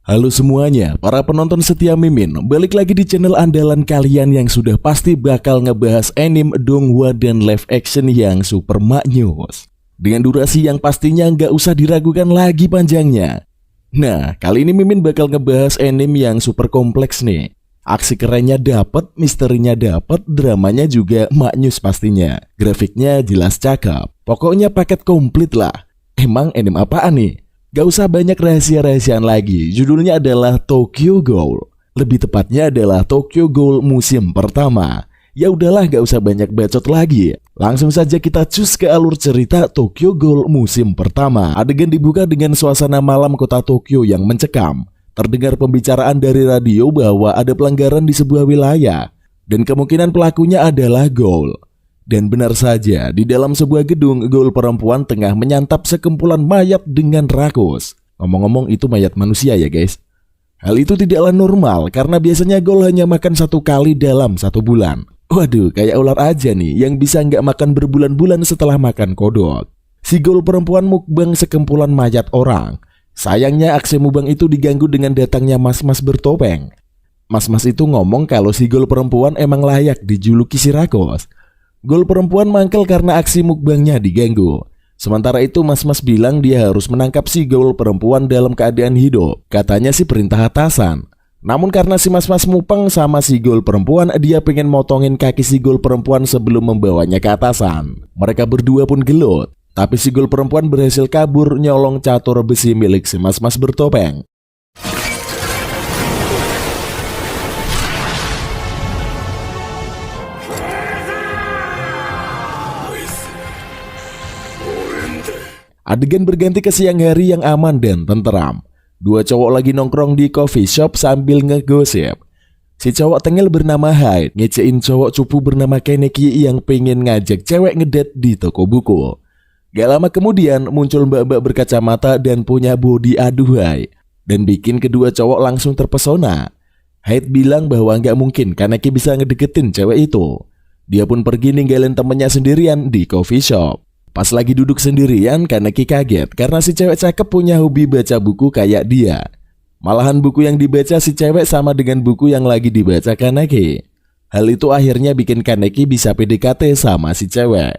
Halo semuanya, para penonton setia Mimin, balik lagi di channel andalan kalian yang sudah pasti bakal ngebahas anime, donghua, dan live action yang super maknyus dengan durasi yang pastinya nggak usah diragukan lagi panjangnya. Nah, kali ini Mimin bakal ngebahas anime yang super kompleks nih. Aksi kerennya dapet, misterinya dapet, dramanya juga maknyus pastinya. Grafiknya jelas cakep, pokoknya paket komplit lah. Emang anime apaan nih? Gak usah banyak rahasia-rahasiaan lagi, judulnya adalah Tokyo Ghoul. Lebih tepatnya adalah Tokyo Ghoul musim pertama. Ya udahlah, gak usah banyak bacot lagi. Langsung saja kita cus ke alur cerita Tokyo Ghoul musim pertama. Adegan dibuka dengan suasana malam kota Tokyo yang mencekam. Terdengar pembicaraan dari radio bahwa ada pelanggaran di sebuah wilayah, dan kemungkinan pelakunya adalah Ghoul. Dan benar saja, di dalam sebuah gedung, Ghoul perempuan tengah menyantap sekumpulan mayat dengan rakus. Ngomong-ngomong, itu mayat manusia ya guys. Hal itu tidaklah normal, karena biasanya Ghoul hanya makan satu kali dalam satu bulan. Waduh, kayak ular aja nih, yang bisa nggak makan berbulan-bulan setelah makan kodok. Si Ghoul perempuan mukbang sekumpulan mayat orang. Sayangnya aksi mukbang itu diganggu dengan datangnya mas-mas bertopeng. Mas-mas itu ngomong kalau si Ghoul perempuan emang layak dijuluki si rakus. Ghoul perempuan mangkel karena aksi mukbangnya diganggu. Sementara itu mas-mas bilang dia harus menangkap si Ghoul perempuan dalam keadaan hidup. Katanya sih perintah atasan. Namun karena si mas-mas mupeng sama si Ghoul perempuan, dia pengen motongin kaki si Ghoul perempuan sebelum membawanya ke atasan. Mereka berdua pun gelut. Tapi si Ghoul perempuan berhasil kabur nyolong catur besi milik si mas-mas bertopeng. Adegan berganti ke siang hari yang aman dan tenteram. Dua cowok lagi nongkrong di coffee shop sambil ngegosip. Si cowok tengil bernama Hyde ngecein cowok cupu bernama Kaneki yang pengen ngajak cewek ngedate di toko buku. Gak lama kemudian muncul mbak-mbak berkacamata dan punya body aduhai, dan bikin kedua cowok langsung terpesona. Hyde bilang bahwa gak mungkin Kaneki bisa ngedeketin cewek itu. Dia pun pergi ninggalin temennya sendirian di coffee shop. Pas lagi duduk sendirian, Kaneki kaget karena si cewek cakep punya hobi baca buku kayak dia. Malahan buku yang dibaca si cewek sama dengan buku yang lagi dibaca Kaneki. Hal itu akhirnya bikin Kaneki bisa PDKT sama si cewek.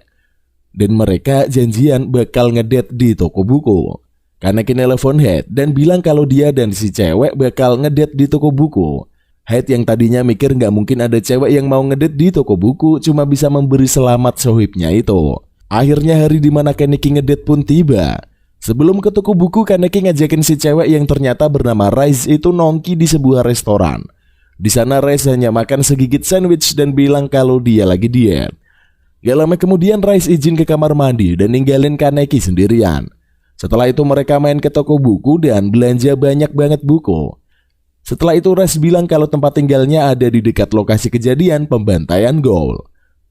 Dan mereka janjian bakal ngedate di toko buku. Kaneki nelpon Hyde dan bilang kalau dia dan si cewek bakal ngedate di toko buku. Hyde yang tadinya mikir gak mungkin ada cewek yang mau ngedate di toko buku, cuma bisa memberi selamat sohibnya itu. Akhirnya hari dimana Kaneki ngedate pun tiba. Sebelum ke toko buku, Kaneki ngajakin si cewek yang ternyata bernama Rice itu nongki di sebuah restoran. Di sana Rice hanya makan segigit sandwich dan bilang kalau dia lagi diet. Gak lama kemudian Rice izin ke kamar mandi dan ninggalin Kaneki sendirian. Setelah itu mereka main ke toko buku dan belanja banyak banget buku. Setelah itu Rice bilang kalau tempat tinggalnya ada di dekat lokasi kejadian pembantaian Ghoul.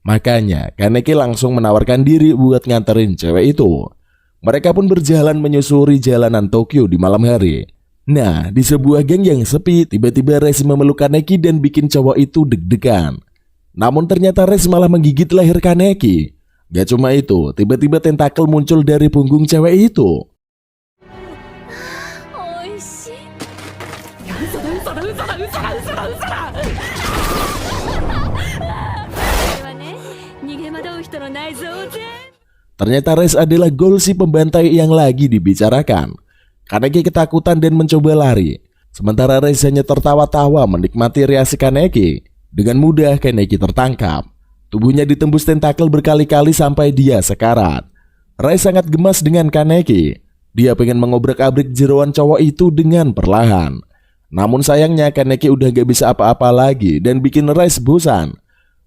Makanya Kaneki langsung menawarkan diri buat nganterin cewek itu. Mereka pun berjalan menyusuri jalanan Tokyo di malam hari. Nah, di sebuah geng yang sepi, tiba-tiba Rice memeluk Kaneki dan bikin cowok itu deg-degan. Namun ternyata Rice malah menggigit leher Kaneki. Gak cuma itu, tiba-tiba tentakel muncul dari punggung cewek itu. Ternyata Rice adalah Ghoul si pembantai yang lagi dibicarakan. Kaneki ketakutan dan mencoba lari. Sementara Rice hanya tertawa-tawa menikmati reaksi Kaneki. Dengan mudah Kaneki tertangkap. Tubuhnya ditembus tentakel berkali-kali sampai dia sekarat. Rice sangat gemas dengan Kaneki. Dia pengen mengobrak-abrik jeroan cowok itu dengan perlahan. Namun sayangnya Kaneki udah gak bisa apa-apa lagi dan bikin Rice bosan.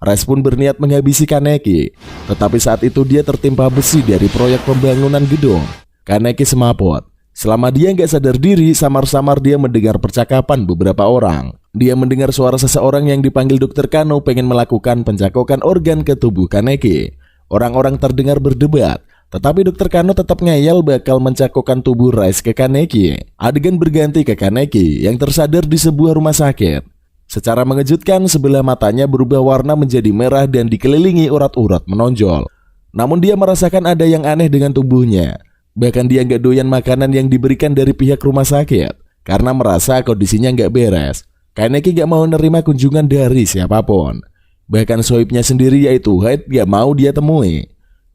Rice pun berniat menghabisi Kaneki, tetapi saat itu dia tertimpa besi dari proyek pembangunan gedung. Kaneki semaput. Selama dia nggak sadar diri, samar-samar dia mendengar percakapan beberapa orang. Dia mendengar suara seseorang yang dipanggil Dr. Kano pengen melakukan pencakokan organ ke tubuh Kaneki. Orang-orang terdengar berdebat, tetapi Dr. Kano tetap ngeyel bakal mencakokkan tubuh Rice ke Kaneki. Adegan berganti ke Kaneki yang tersadar di sebuah rumah sakit. Secara mengejutkan, sebelah matanya berubah warna menjadi merah dan dikelilingi urat-urat menonjol. Namun dia merasakan ada yang aneh dengan tubuhnya. Bahkan dia nggak doyan makanan yang diberikan dari pihak rumah sakit. karena merasa kondisinya nggak beres. Kaneki nggak mau nerima kunjungan dari siapapun. Bahkan sohibnya sendiri yaitu Hyde nggak mau dia temui.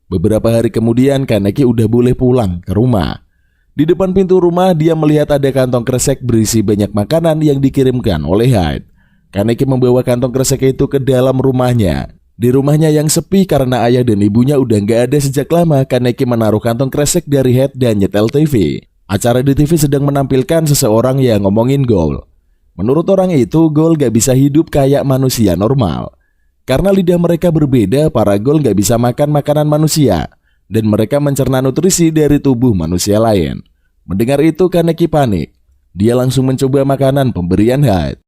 Beberapa hari kemudian Kaneki udah boleh pulang ke rumah. Di depan pintu rumah dia melihat ada kantong kresek berisi banyak makanan yang dikirimkan oleh Hyde. Kaneki membawa kantong kresek itu ke dalam rumahnya. Di rumahnya yang sepi karena ayah dan ibunya udah nggak ada sejak lama, Kaneki menaruh kantong kresek dari Hyde dan nyetel TV. Acara di TV sedang menampilkan seseorang yang ngomongin Ghoul. Menurut orang itu, Ghoul gak bisa hidup kayak manusia normal. Karena lidah mereka berbeda, para Ghoul gak bisa makan makanan manusia. Dan mereka mencerna nutrisi dari tubuh manusia lain. Mendengar itu, Kaneki panik. Dia langsung mencoba makanan pemberian Hyde.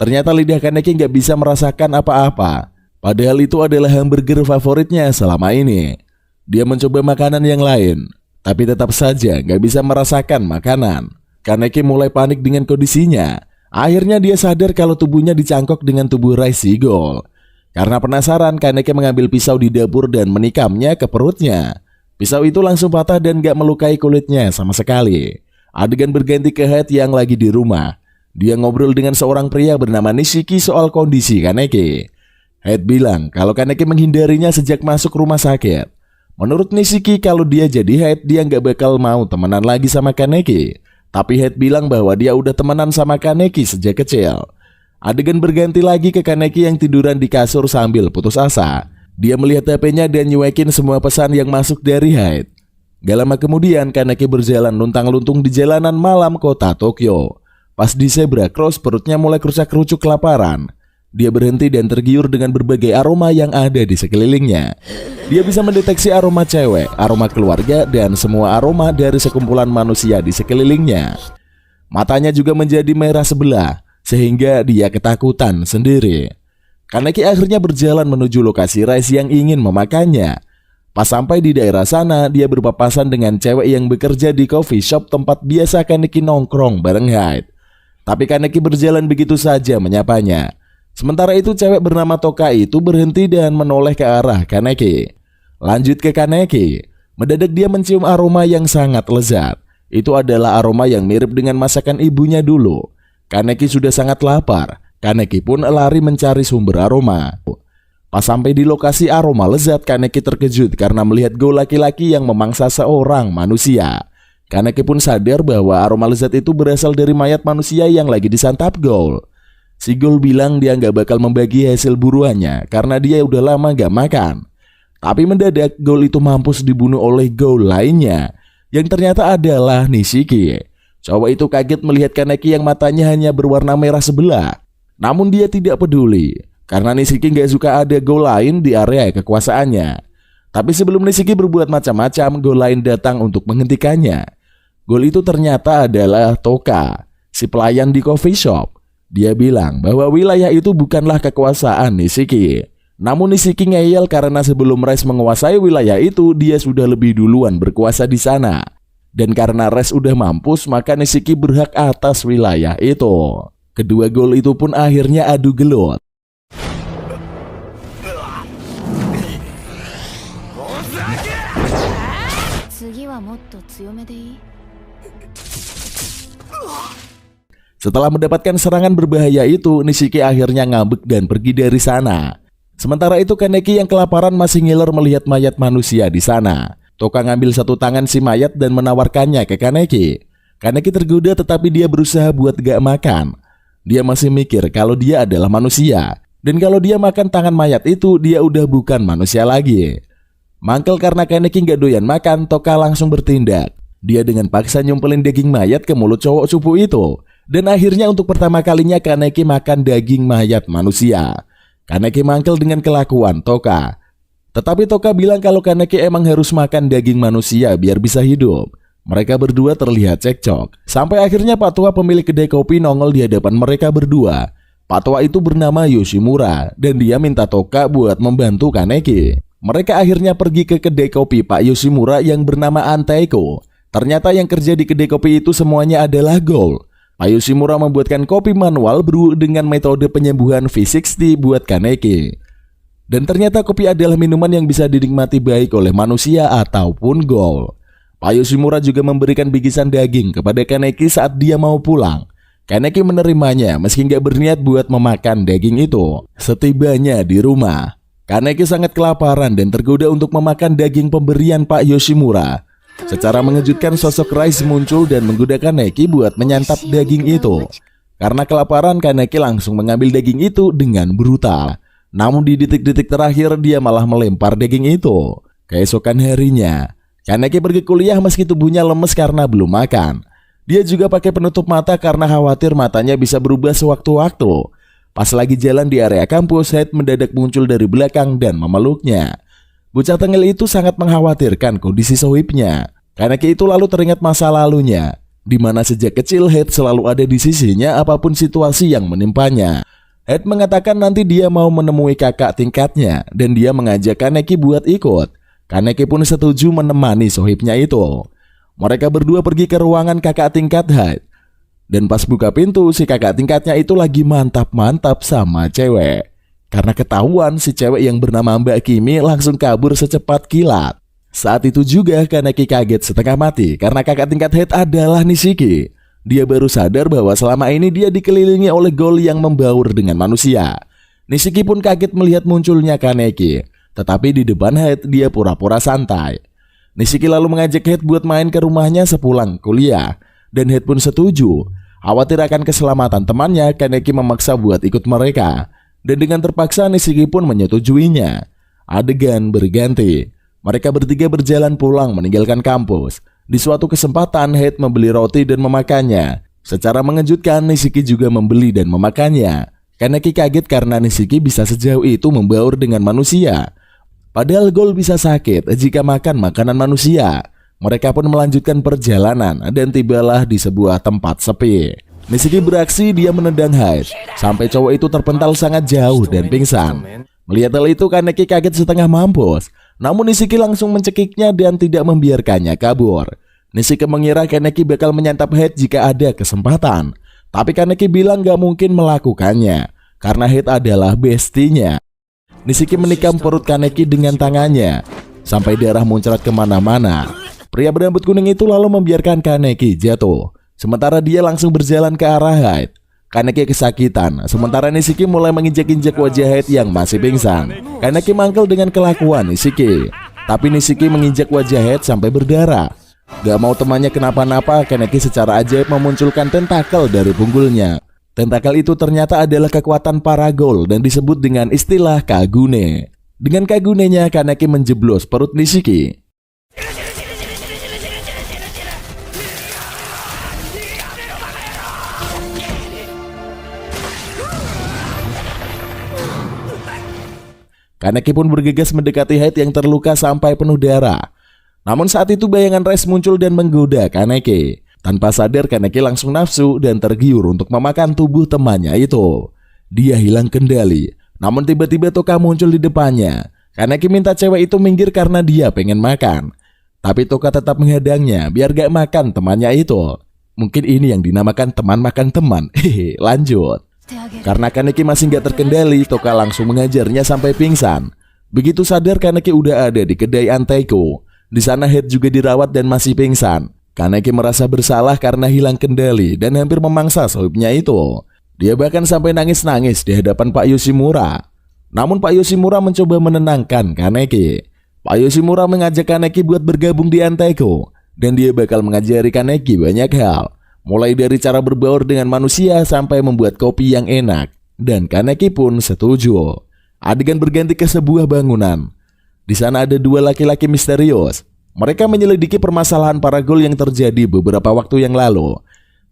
Ternyata lidah Kaneki nggak bisa merasakan apa-apa. Padahal itu adalah hamburger favoritnya selama ini. Dia mencoba makanan yang lain, tapi tetap saja nggak bisa merasakan makanan. Kaneki mulai panik dengan kondisinya. Akhirnya dia sadar kalau tubuhnya dicangkok dengan tubuh Rice Ghoul. Karena penasaran, Kaneki mengambil pisau di dapur dan menikamnya ke perutnya. Pisau itu langsung patah dan nggak melukai kulitnya sama sekali. Adegan berganti ke Hyde yang lagi di rumah. Dia ngobrol dengan seorang pria bernama Nishiki soal kondisi Kaneki. Hyde bilang kalau Kaneki menghindarinya sejak masuk rumah sakit. Menurut Nishiki, kalau dia jadi Hyde, dia nggak bakal mau temenan lagi sama Kaneki. Tapi Hyde bilang bahwa dia udah temenan sama Kaneki sejak kecil. Adegan berganti lagi ke Kaneki yang tiduran di kasur sambil putus asa. Dia melihat HP-nya dan nyuekin semua pesan yang masuk dari Hyde. Gak lama kemudian, Kaneki berjalan luntang-luntung di jalanan malam kota Tokyo. Pas di zebra cross, perutnya mulai kerucak-kerucuk kelaparan. Dia berhenti dan tergiur dengan berbagai aroma yang ada di sekelilingnya. Dia bisa mendeteksi aroma cewek, aroma keluarga, dan semua aroma dari sekumpulan manusia di sekelilingnya. Matanya juga menjadi merah sebelah, sehingga dia ketakutan sendiri. Kaneki akhirnya berjalan menuju lokasi Rice yang ingin memakannya. Pas sampai di daerah sana, dia berpapasan dengan cewek yang bekerja di coffee shop tempat biasa Kaneki nongkrong bareng Hyde. Tapi Kaneki berjalan begitu saja menyapanya. Sementara itu cewek bernama Toka itu berhenti dan menoleh ke arah Kaneki. Lanjut ke Kaneki. Mendadak dia mencium aroma yang sangat lezat. Itu adalah aroma yang mirip dengan masakan ibunya dulu. Kaneki sudah sangat lapar. Kaneki pun lari mencari sumber aroma. Pas sampai di lokasi aroma lezat, Kaneki terkejut karena melihat Ghoul laki-laki yang memangsa seorang manusia. Kaneki pun sadar bahwa aroma lezat itu berasal dari mayat manusia yang lagi disantap Ghoul. Si Ghoul bilang dia nggak bakal membagi hasil buruannya karena dia udah lama nggak makan. Tapi mendadak Ghoul itu mampus dibunuh oleh Ghoul lainnya, yang ternyata adalah Nishiki. Cowok itu kaget melihat Kaneki yang matanya hanya berwarna merah sebelah. Namun dia tidak peduli, karena Nishiki nggak suka ada Ghoul lain di area kekuasaannya. Tapi sebelum Nishiki berbuat macam-macam, Ghoul lain datang untuk menghentikannya. Ghoul itu ternyata adalah Toka, si pelayan di coffee shop. Dia bilang bahwa wilayah itu bukanlah kekuasaan Nishiki. Namun Nishiki ngeyel karena sebelum Rice menguasai wilayah itu, dia sudah lebih duluan berkuasa di sana. Dan karena Rice udah mampus, maka Nishiki berhak atas wilayah itu. Kedua Ghoul itu pun akhirnya adu gelut. Setelah mendapatkan serangan berbahaya itu, Nishiki akhirnya ngambek dan pergi dari sana. Sementara itu Kaneki yang kelaparan masih ngiler melihat mayat manusia di sana. Toka ngambil satu tangan si mayat dan menawarkannya ke Kaneki. Kaneki tergoda tetapi dia berusaha buat gak makan. Dia masih mikir kalau dia adalah manusia. Dan kalau dia makan tangan mayat itu, dia udah bukan manusia lagi. Mangkel karena Kaneki gak doyan makan, Toka langsung bertindak. Dia dengan paksa nyumpelin daging mayat ke mulut cowok cupu itu. Dan akhirnya untuk pertama kalinya Kaneki makan daging mayat manusia. Kaneki mangkel dengan kelakuan Toka. Tetapi Toka bilang kalau Kaneki emang harus makan daging manusia biar bisa hidup. Mereka berdua terlihat cekcok. Sampai akhirnya Pak Tua pemilik kedai kopi nongol di hadapan mereka berdua. Pak Tua itu bernama Yoshimura dan dia minta Toka buat membantu Kaneki. Mereka akhirnya pergi ke kedai kopi Pak Yoshimura yang bernama Anteiko. Ternyata yang kerja di kedai kopi itu semuanya adalah Ghoul. Pak Yoshimura membuatkan kopi manual brew dengan metode penyembuhan V60 buat Kaneki. Dan ternyata kopi adalah minuman yang bisa dinikmati baik oleh manusia ataupun ghoul. Pak Yoshimura juga memberikan bikisan daging kepada Kaneki saat dia mau pulang. Kaneki menerimanya meski nggak berniat buat memakan daging itu. Setibanya di rumah, Kaneki sangat kelaparan dan tergoda untuk memakan daging pemberian Pak Yoshimura. Secara mengejutkan sosok Rice muncul dan menggoda Kaneki buat menyantap daging itu. Karena kelaparan, Kaneki langsung mengambil daging itu dengan brutal. Namun di detik-detik terakhir dia malah melempar daging itu. Keesokan harinya, Kaneki pergi kuliah meski tubuhnya lemes karena belum makan. Dia juga pakai penutup mata karena khawatir matanya bisa berubah sewaktu-waktu. Pas lagi jalan di area kampus, Head mendadak muncul dari belakang dan memeluknya. Bocah tengil itu sangat mengkhawatirkan kondisi sohibnya. Kaneki itu lalu teringat masa lalunya, di mana sejak kecil Head selalu ada di sisinya apapun situasi yang menimpanya. Head mengatakan nanti dia mau menemui kakak tingkatnya dan dia mengajak Kaneki buat ikut. Kaneki pun setuju menemani sohibnya itu. Mereka berdua pergi ke ruangan kakak tingkat Head. Dan pas buka pintu, si kakak tingkatnya itu lagi mantap-mantap sama cewek. Karena ketahuan, si cewek yang bernama Mbak Kimi langsung kabur secepat kilat. Saat itu juga Kaneki kaget setengah mati karena kakak tingkat Head adalah Nishiki. Dia baru sadar bahwa selama ini dia dikelilingi oleh ghoul yang membaur dengan manusia. Nishiki pun kaget melihat munculnya Kaneki. Tetapi di depan Head dia pura-pura santai. Nishiki lalu mengajak Head buat main ke rumahnya sepulang kuliah. Dan Head pun setuju. Khawatir akan keselamatan temannya, Kaneki memaksa buat ikut mereka. Dan dengan terpaksa Nishiki pun menyetujuinya. Adegan berganti. Mereka bertiga berjalan pulang meninggalkan kampus. Di suatu kesempatan Head membeli roti dan memakannya. Secara mengejutkan Nishiki juga membeli dan memakannya. Kaneki kaget karena Nishiki bisa sejauh itu membaur dengan manusia. Padahal ghoul bisa sakit jika makan makanan manusia. Mereka pun melanjutkan perjalanan dan tibalah di sebuah tempat sepi. Nishiki beraksi, dia menendang Head sampai cowok itu terpental sangat jauh dan pingsan. Melihat hal itu, Kaneki kaget setengah mampus. Namun Nishiki langsung mencekiknya dan tidak membiarkannya kabur. Nishiki mengira Kaneki bakal menyantap Head jika ada kesempatan. Tapi Kaneki bilang gak mungkin melakukannya karena Head adalah bestinya. Nishiki menikam perut Kaneki dengan tangannya sampai darah muncrat kemana-mana. Pria berambut kuning itu lalu membiarkan Kaneki jatuh. Sementara dia langsung berjalan ke arah Head. Kaneki kesakitan, sementara Nishiki mulai menginjak-injak wajah Head yang masih pingsan. Kaneki mangkel dengan kelakuan Nishiki. Tapi Nishiki menginjak wajah Head sampai berdarah. Gak mau temannya kenapa-napa, Kaneki secara ajaib memunculkan tentakel dari punggulnya. Tentakel itu ternyata adalah kekuatan para ghoul dan disebut dengan istilah Kagune. Dengan Kagunenya, Kaneki menjeblos perut Nishiki. Kaneki pun bergegas mendekati Head yang terluka sampai penuh darah. Namun saat itu bayangan Rice muncul dan menggoda Kaneki. Tanpa sadar Kaneki langsung nafsu dan tergiur untuk memakan tubuh temannya itu. Dia hilang kendali. Namun tiba-tiba Toka muncul di depannya. Kaneki minta cewek itu minggir karena dia pengen makan. Tapi Toka tetap menghadangnya biar gak makan temannya itu. Mungkin ini yang dinamakan teman makan teman. Hehe, lanjut. Karena Kaneki masih gak terkendali, Toka langsung mengajarnya sampai pingsan. Begitu sadar, Kaneki udah ada di kedai Anteiko. Di sana Head juga dirawat dan masih pingsan. Kaneki merasa bersalah karena hilang kendali dan hampir memangsa sohibnya itu. Dia bahkan sampai nangis-nangis di hadapan Pak Yoshimura. Namun Pak Yoshimura mencoba menenangkan Kaneki. Pak Yoshimura mengajak Kaneki buat bergabung di Anteiko. Dan dia bakal mengajari Kaneki banyak hal. Mulai dari cara berbaur dengan manusia sampai membuat kopi yang enak. Dan Kaneki pun setuju. Adegan berganti ke sebuah bangunan. Di sana ada dua laki-laki misterius. Mereka menyelidiki permasalahan para ghoul yang terjadi beberapa waktu yang lalu.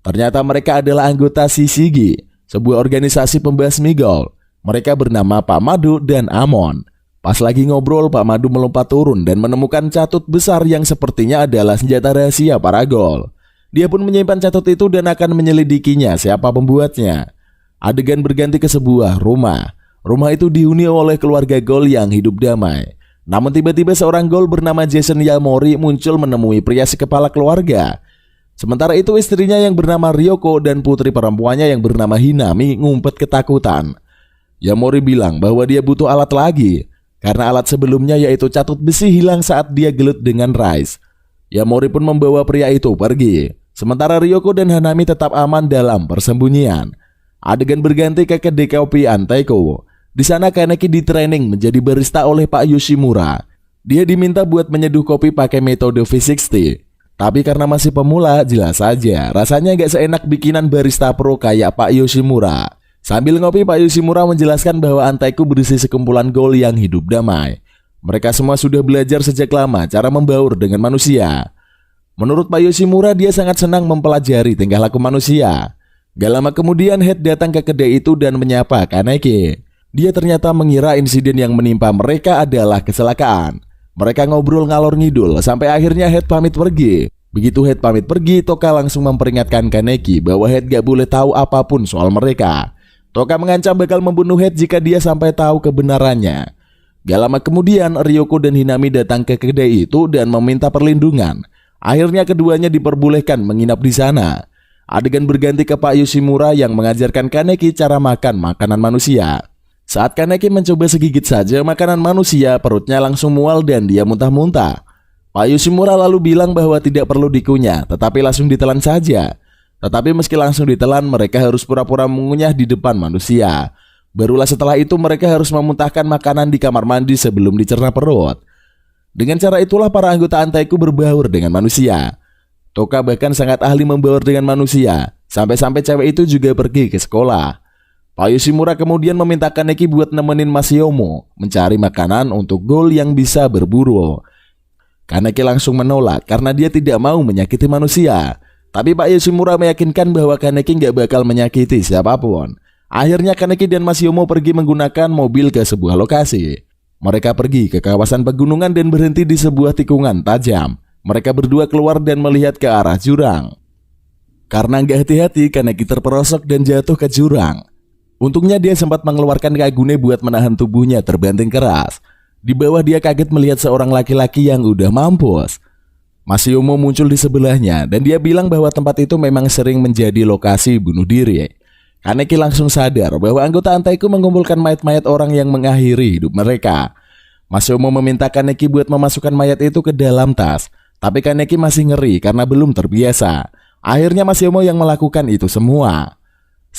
Ternyata mereka adalah anggota Shishigi, sebuah organisasi pembasmi ghoul. Mereka bernama Pak Madu dan Amon. Pas lagi ngobrol, Pak Madu melompat turun dan menemukan catut besar yang sepertinya adalah senjata rahasia para ghoul. Dia pun menyimpan catut itu dan akan menyelidikinya siapa pembuatnya. Adegan berganti ke sebuah rumah. Rumah itu dihuni oleh keluarga ghoul yang hidup damai. Namun tiba-tiba seorang ghoul bernama Jason Yamori muncul menemui pria sekepala keluarga. Sementara itu istrinya yang bernama Ryoko dan putri perempuannya yang bernama Hinami ngumpet ketakutan. Yamori bilang bahwa dia butuh alat lagi, karena alat sebelumnya yaitu catut besi hilang saat dia gelut dengan Rice. Yamori pun membawa pria itu pergi. Sementara Ryoko dan Hanami tetap aman dalam persembunyian. Adegan berganti ke kedai kopi Antaiko. Di sana Kaneki ditraining menjadi barista oleh Pak Yoshimura. Dia diminta buat menyeduh kopi pakai metode V60. Tapi karena masih pemula, jelas saja rasanya gak seenak bikinan barista pro kayak Pak Yoshimura. Sambil ngopi, Pak Yoshimura menjelaskan bahwa Antaiko berisi sekumpulan ghoul yang hidup damai. Mereka semua sudah belajar sejak lama cara membaur dengan manusia. Menurut Pak Yoshimura, dia sangat senang mempelajari tingkah laku manusia. Gak lama kemudian Head datang ke kedai itu dan menyapa Kaneki. Dia ternyata mengira insiden yang menimpa mereka adalah kecelakaan. Mereka ngobrol ngalor ngidul sampai akhirnya Head pamit pergi. Begitu Head pamit pergi, Toka langsung memperingatkan Kaneki bahwa Head gak boleh tahu apapun soal mereka. Toka mengancam bakal membunuh Head jika dia sampai tahu kebenarannya. Gak lama kemudian Ryoko dan Hinami datang ke kedai itu dan meminta perlindungan. Akhirnya keduanya diperbolehkan menginap di sana. Adegan berganti ke Pak Yoshimura yang mengajarkan Kaneki cara makan makanan manusia. Saat Kaneki mencoba segigit saja makanan manusia, perutnya langsung mual dan dia muntah-muntah. Pak Yoshimura lalu bilang bahwa tidak perlu dikunyah, tetapi langsung ditelan saja. Tetapi meski langsung ditelan, mereka harus pura-pura mengunyah di depan manusia. Barulah setelah itu mereka harus memuntahkan makanan di kamar mandi sebelum dicerna perut. Dengan cara itulah para anggota Antaiko berbaur dengan manusia. Toka bahkan sangat ahli membaur dengan manusia, sampai-sampai cewek itu juga pergi ke sekolah. Pak Yoshimura kemudian meminta Kaneki buat nemenin Mas Yomo mencari makanan untuk ghoul yang bisa berburu. Kaneki langsung menolak karena dia tidak mau menyakiti manusia. Tapi Pak Yoshimura meyakinkan bahwa Kaneki nggak bakal menyakiti siapapun. Akhirnya Kaneki dan Mas Yomo pergi menggunakan mobil ke sebuah lokasi. Mereka pergi ke kawasan pegunungan dan berhenti di sebuah tikungan tajam. Mereka berdua keluar dan melihat ke arah jurang. Karena nggak hati-hati, Kaneki terperosok dan jatuh ke jurang. Untungnya dia sempat mengeluarkan kagune buat menahan tubuhnya terbanting keras. Di bawah dia kaget melihat seorang laki-laki yang udah mampus. Mas Yomo muncul di sebelahnya dan dia bilang bahwa tempat itu memang sering menjadi lokasi bunuh diri. Kaneki langsung sadar bahwa anggota Antaiko mengumpulkan mayat-mayat orang yang mengakhiri hidup mereka. Mas Yomo meminta Kaneki buat memasukkan mayat itu ke dalam tas. Tapi Kaneki masih ngeri karena belum terbiasa. Akhirnya Mas Yomo yang melakukan itu semua.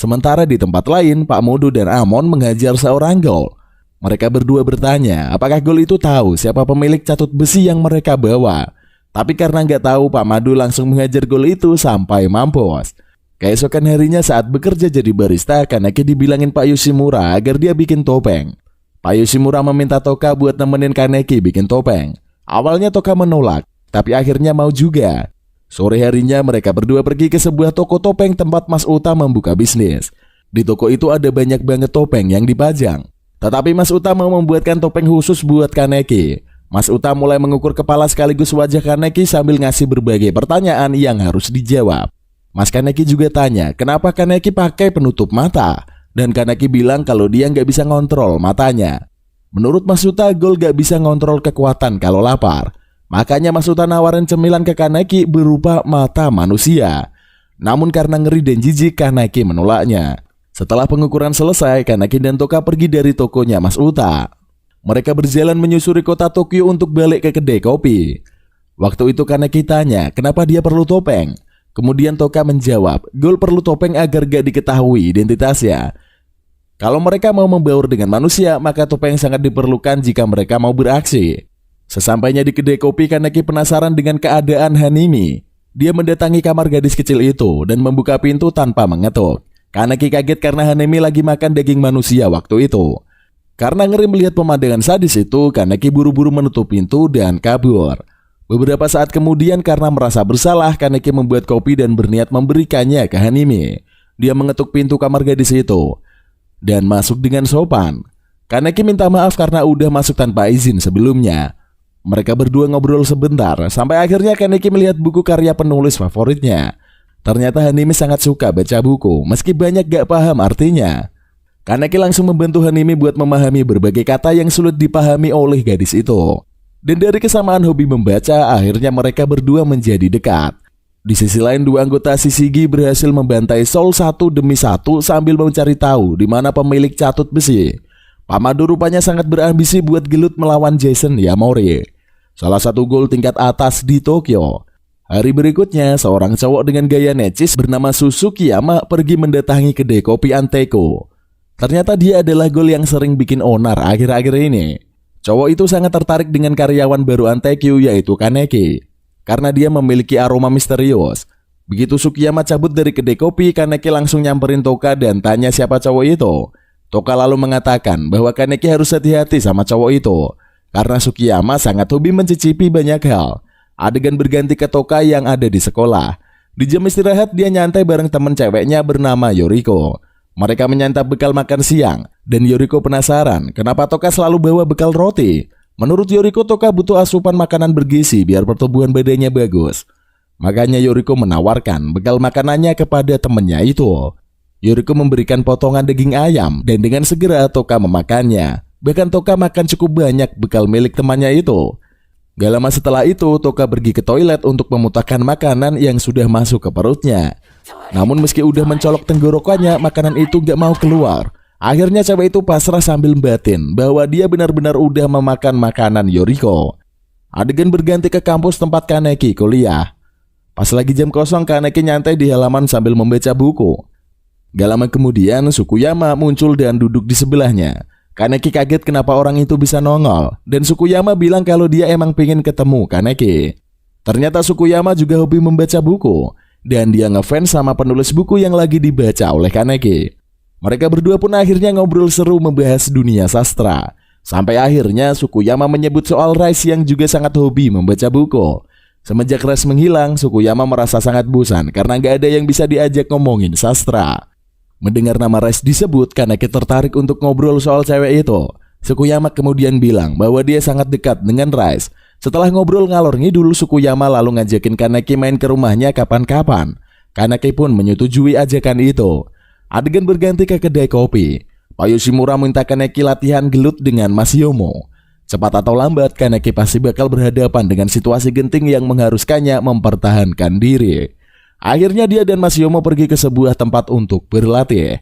Sementara di tempat lain, Pak Modo dan Amon menghajar seorang ghoul. Mereka berdua bertanya apakah ghoul itu tahu siapa pemilik catut besi yang mereka bawa. Tapi karena nggak tahu, Pak Mado langsung menghajar ghoul itu sampai mampus. Keesokan harinya saat bekerja jadi barista, Kaneki dibilangin Pak Yoshimura agar dia bikin topeng. Pak Yoshimura meminta Toka buat nemenin Kaneki bikin topeng. Awalnya Toka menolak, tapi akhirnya mau juga. Sore harinya mereka berdua pergi ke sebuah toko topeng tempat Mas Uta membuka bisnis. Di toko itu ada banyak banget topeng yang dipajang. Tetapi Mas Uta mau membuatkan topeng khusus buat Kaneki. Mas Uta mulai mengukur kepala sekaligus wajah Kaneki sambil ngasih berbagai pertanyaan yang harus dijawab. Mas Kaneki juga tanya kenapa Kaneki pakai penutup mata. Dan Kaneki bilang kalau dia nggak bisa ngontrol matanya. Menurut Mas Uta, ghoul nggak bisa ngontrol kekuatan kalau lapar. Makanya Mas Uta nawarin cemilan ke Kaneki berupa mata manusia. Namun karena ngeri dan jijik, Kaneki menolaknya. Setelah pengukuran selesai, Kaneki dan Toka pergi dari tokonya Mas Uta. Mereka berjalan menyusuri kota Tokyo untuk balik ke kedai kopi. Waktu itu Kaneki tanya kenapa dia perlu topeng. Kemudian Toka menjawab, ghoul perlu topeng agar gak diketahui identitasnya. Kalau mereka mau membaur dengan manusia, maka topeng sangat diperlukan jika mereka mau beraksi. Sesampainya di kedai kopi, Kaneki penasaran dengan keadaan Hanimi. Dia mendatangi kamar gadis kecil itu dan membuka pintu tanpa mengetuk. Kaneki kaget karena Hanimi lagi makan daging manusia waktu itu. Karena ngeri melihat pemandangan sadis itu, Kaneki buru-buru menutup pintu dan kabur. Beberapa saat kemudian karena merasa bersalah, Kaneki membuat kopi dan berniat memberikannya ke Hanimi. Dia mengetuk pintu kamar gadis itu dan masuk dengan sopan. Kaneki minta maaf karena udah masuk tanpa izin sebelumnya. Mereka berdua ngobrol sebentar, sampai akhirnya Kaneki melihat buku karya penulis favoritnya. Ternyata Hanimi sangat suka baca buku, meski banyak gak paham artinya. Kaneki langsung membantu Hanimi buat memahami berbagai kata yang sulit dipahami oleh gadis itu. Dan dari kesamaan hobi membaca, akhirnya mereka berdua menjadi dekat. Di sisi lain, dua anggota Shishigi berhasil membantai Soul satu demi satu sambil mencari tahu di mana pemilik catut besi. Pak Mado rupanya sangat berambisi buat gelut melawan Jason Yamori, salah satu gol tingkat atas di Tokyo. Hari berikutnya, seorang cowok dengan gaya necis bernama Susukiyama pergi mendatangi kedai kopi Anteko. Ternyata dia adalah gol yang sering bikin onar akhir-akhir ini. Cowok itu sangat tertarik dengan karyawan baru Anteko yaitu Kaneki, karena dia memiliki aroma misterius. Begitu Sukiyama cabut dari kedai kopi, Kaneki langsung nyamperin Toka dan tanya siapa cowok itu. Toka lalu mengatakan bahwa Kaneki harus hati-hati sama cowok itu, karena Sukiyama sangat hobi mencicipi banyak hal. Adegan berganti ke Toka yang ada di sekolah. Di jam istirahat dia nyantai bareng teman ceweknya bernama Yoriko. Mereka menyantap bekal makan siang, dan Yoriko penasaran kenapa Toka selalu bawa bekal roti. Menurut Yoriko, Toka butuh asupan makanan bergizi biar pertumbuhan badannya bagus. Makanya Yoriko menawarkan bekal makanannya kepada temannya itu. Yoriko memberikan potongan daging ayam dan dengan segera Toka memakannya. Bahkan Toka makan cukup banyak bekal milik temannya itu. Gak lama setelah itu, Toka pergi ke toilet untuk memuntahkan makanan yang sudah masuk ke perutnya. Namun meski udah mencolok tenggorokannya, makanan itu gak mau keluar. Akhirnya cewek itu pasrah sambil batin bahwa dia benar-benar udah memakan makanan Yoriko. Adegan berganti ke kampus tempat Kaneki kuliah. Pas lagi jam kosong, Kaneki nyantai di halaman sambil membaca buku. Gak lama kemudian, Sukuyama muncul dan duduk di sebelahnya. Kaneki kaget kenapa orang itu bisa nongol, dan Sukuyama bilang kalau dia emang pengen ketemu Kaneki. Ternyata Sukuyama juga hobi membaca buku, dan dia ngefans sama penulis buku yang lagi dibaca oleh Kaneki. Mereka berdua pun akhirnya ngobrol seru membahas dunia sastra. Sampai akhirnya Sukuyama menyebut soal Rice yang juga sangat hobi membaca buku. Semenjak Rice menghilang, Sukuyama merasa sangat bosan karena gak ada yang bisa diajak ngomongin sastra. Mendengar nama Rice disebut, Kaneki tertarik untuk ngobrol soal cewek itu. Sukuyama kemudian bilang bahwa dia sangat dekat dengan Rice. Setelah ngobrol ngalor ngidul, Sukuyama lalu ngajakin Kaneki main ke rumahnya kapan-kapan. Kaneki pun menyetujui ajakan itu. Adegan berganti ke kedai kopi. Pak Yoshimura minta Kaneki latihan gelut dengan Mas Yomo. Cepat atau lambat, Kaneki pasti bakal berhadapan dengan situasi genting yang mengharuskannya mempertahankan diri. Akhirnya dia dan Mas Yomo pergi ke sebuah tempat untuk berlatih.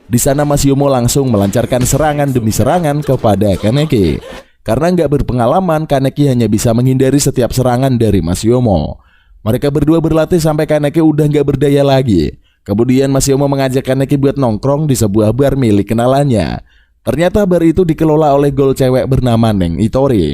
Di sana Mas Yomo langsung melancarkan serangan demi serangan kepada Kaneki. Karena nggak berpengalaman, Kaneki hanya bisa menghindari setiap serangan dari Mas Yomo. Mereka berdua berlatih sampai Kaneki udah nggak berdaya lagi. Kemudian Mas Yomo mengajak Kaneki buat nongkrong di sebuah bar milik kenalannya. Ternyata bar itu dikelola oleh gol cewek bernama Neng Itori.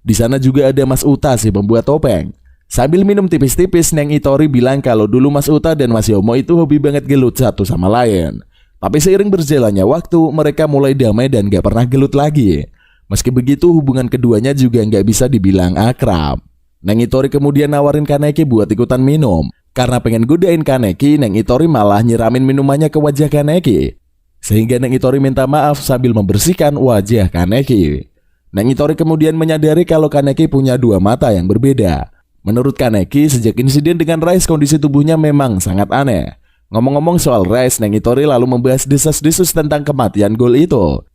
Di sana juga ada Mas Uta si pembuat topeng. Sambil minum tipis-tipis, Neng Itori bilang kalau dulu Mas Uta dan Mas Yomo itu hobi banget gelut satu sama lain. Tapi seiring berjalannya waktu, mereka mulai damai dan gak pernah gelut lagi. Meski begitu, hubungan keduanya juga gak bisa dibilang akrab. Neng Itori kemudian nawarin Kaneki buat ikutan minum. Karena pengen godain Kaneki, Neng Itori malah nyiramin minumannya ke wajah Kaneki. Sehingga Neng Itori minta maaf sambil membersihkan wajah Kaneki. Neng Itori kemudian menyadari kalau Kaneki punya dua mata yang berbeda. Menurut Kaneki, sejak insiden dengan Rice, kondisi tubuhnya memang sangat aneh. Ngomong-ngomong soal Rice, Neng Itori lalu membahas desas-desus tentang kematian gol itu.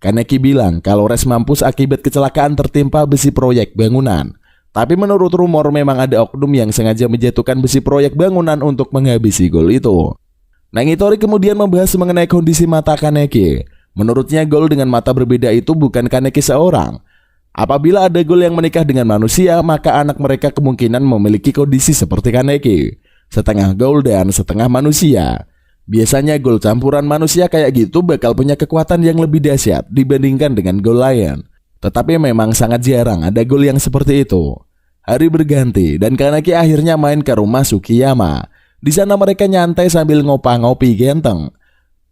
Kaneki bilang kalau Rice mampus akibat kecelakaan tertimpa besi proyek bangunan. Tapi menurut rumor memang ada oknum yang sengaja menjatuhkan besi proyek bangunan untuk menghabisi gol itu. Neng Itori kemudian membahas mengenai kondisi mata Kaneki. Menurutnya gol dengan mata berbeda itu bukan Kaneki seorang. Apabila ada gol yang menikah dengan manusia, maka anak mereka kemungkinan memiliki kondisi seperti Kaneki, setengah gol dan setengah manusia. Biasanya gol campuran manusia kayak gitu bakal punya kekuatan yang lebih dahsyat dibandingkan dengan gol lain. Tetapi memang sangat jarang ada gol yang seperti itu. Hari berganti dan Kaneki akhirnya main ke rumah Sukiyama. Di sana mereka nyantai sambil ngopi genteng.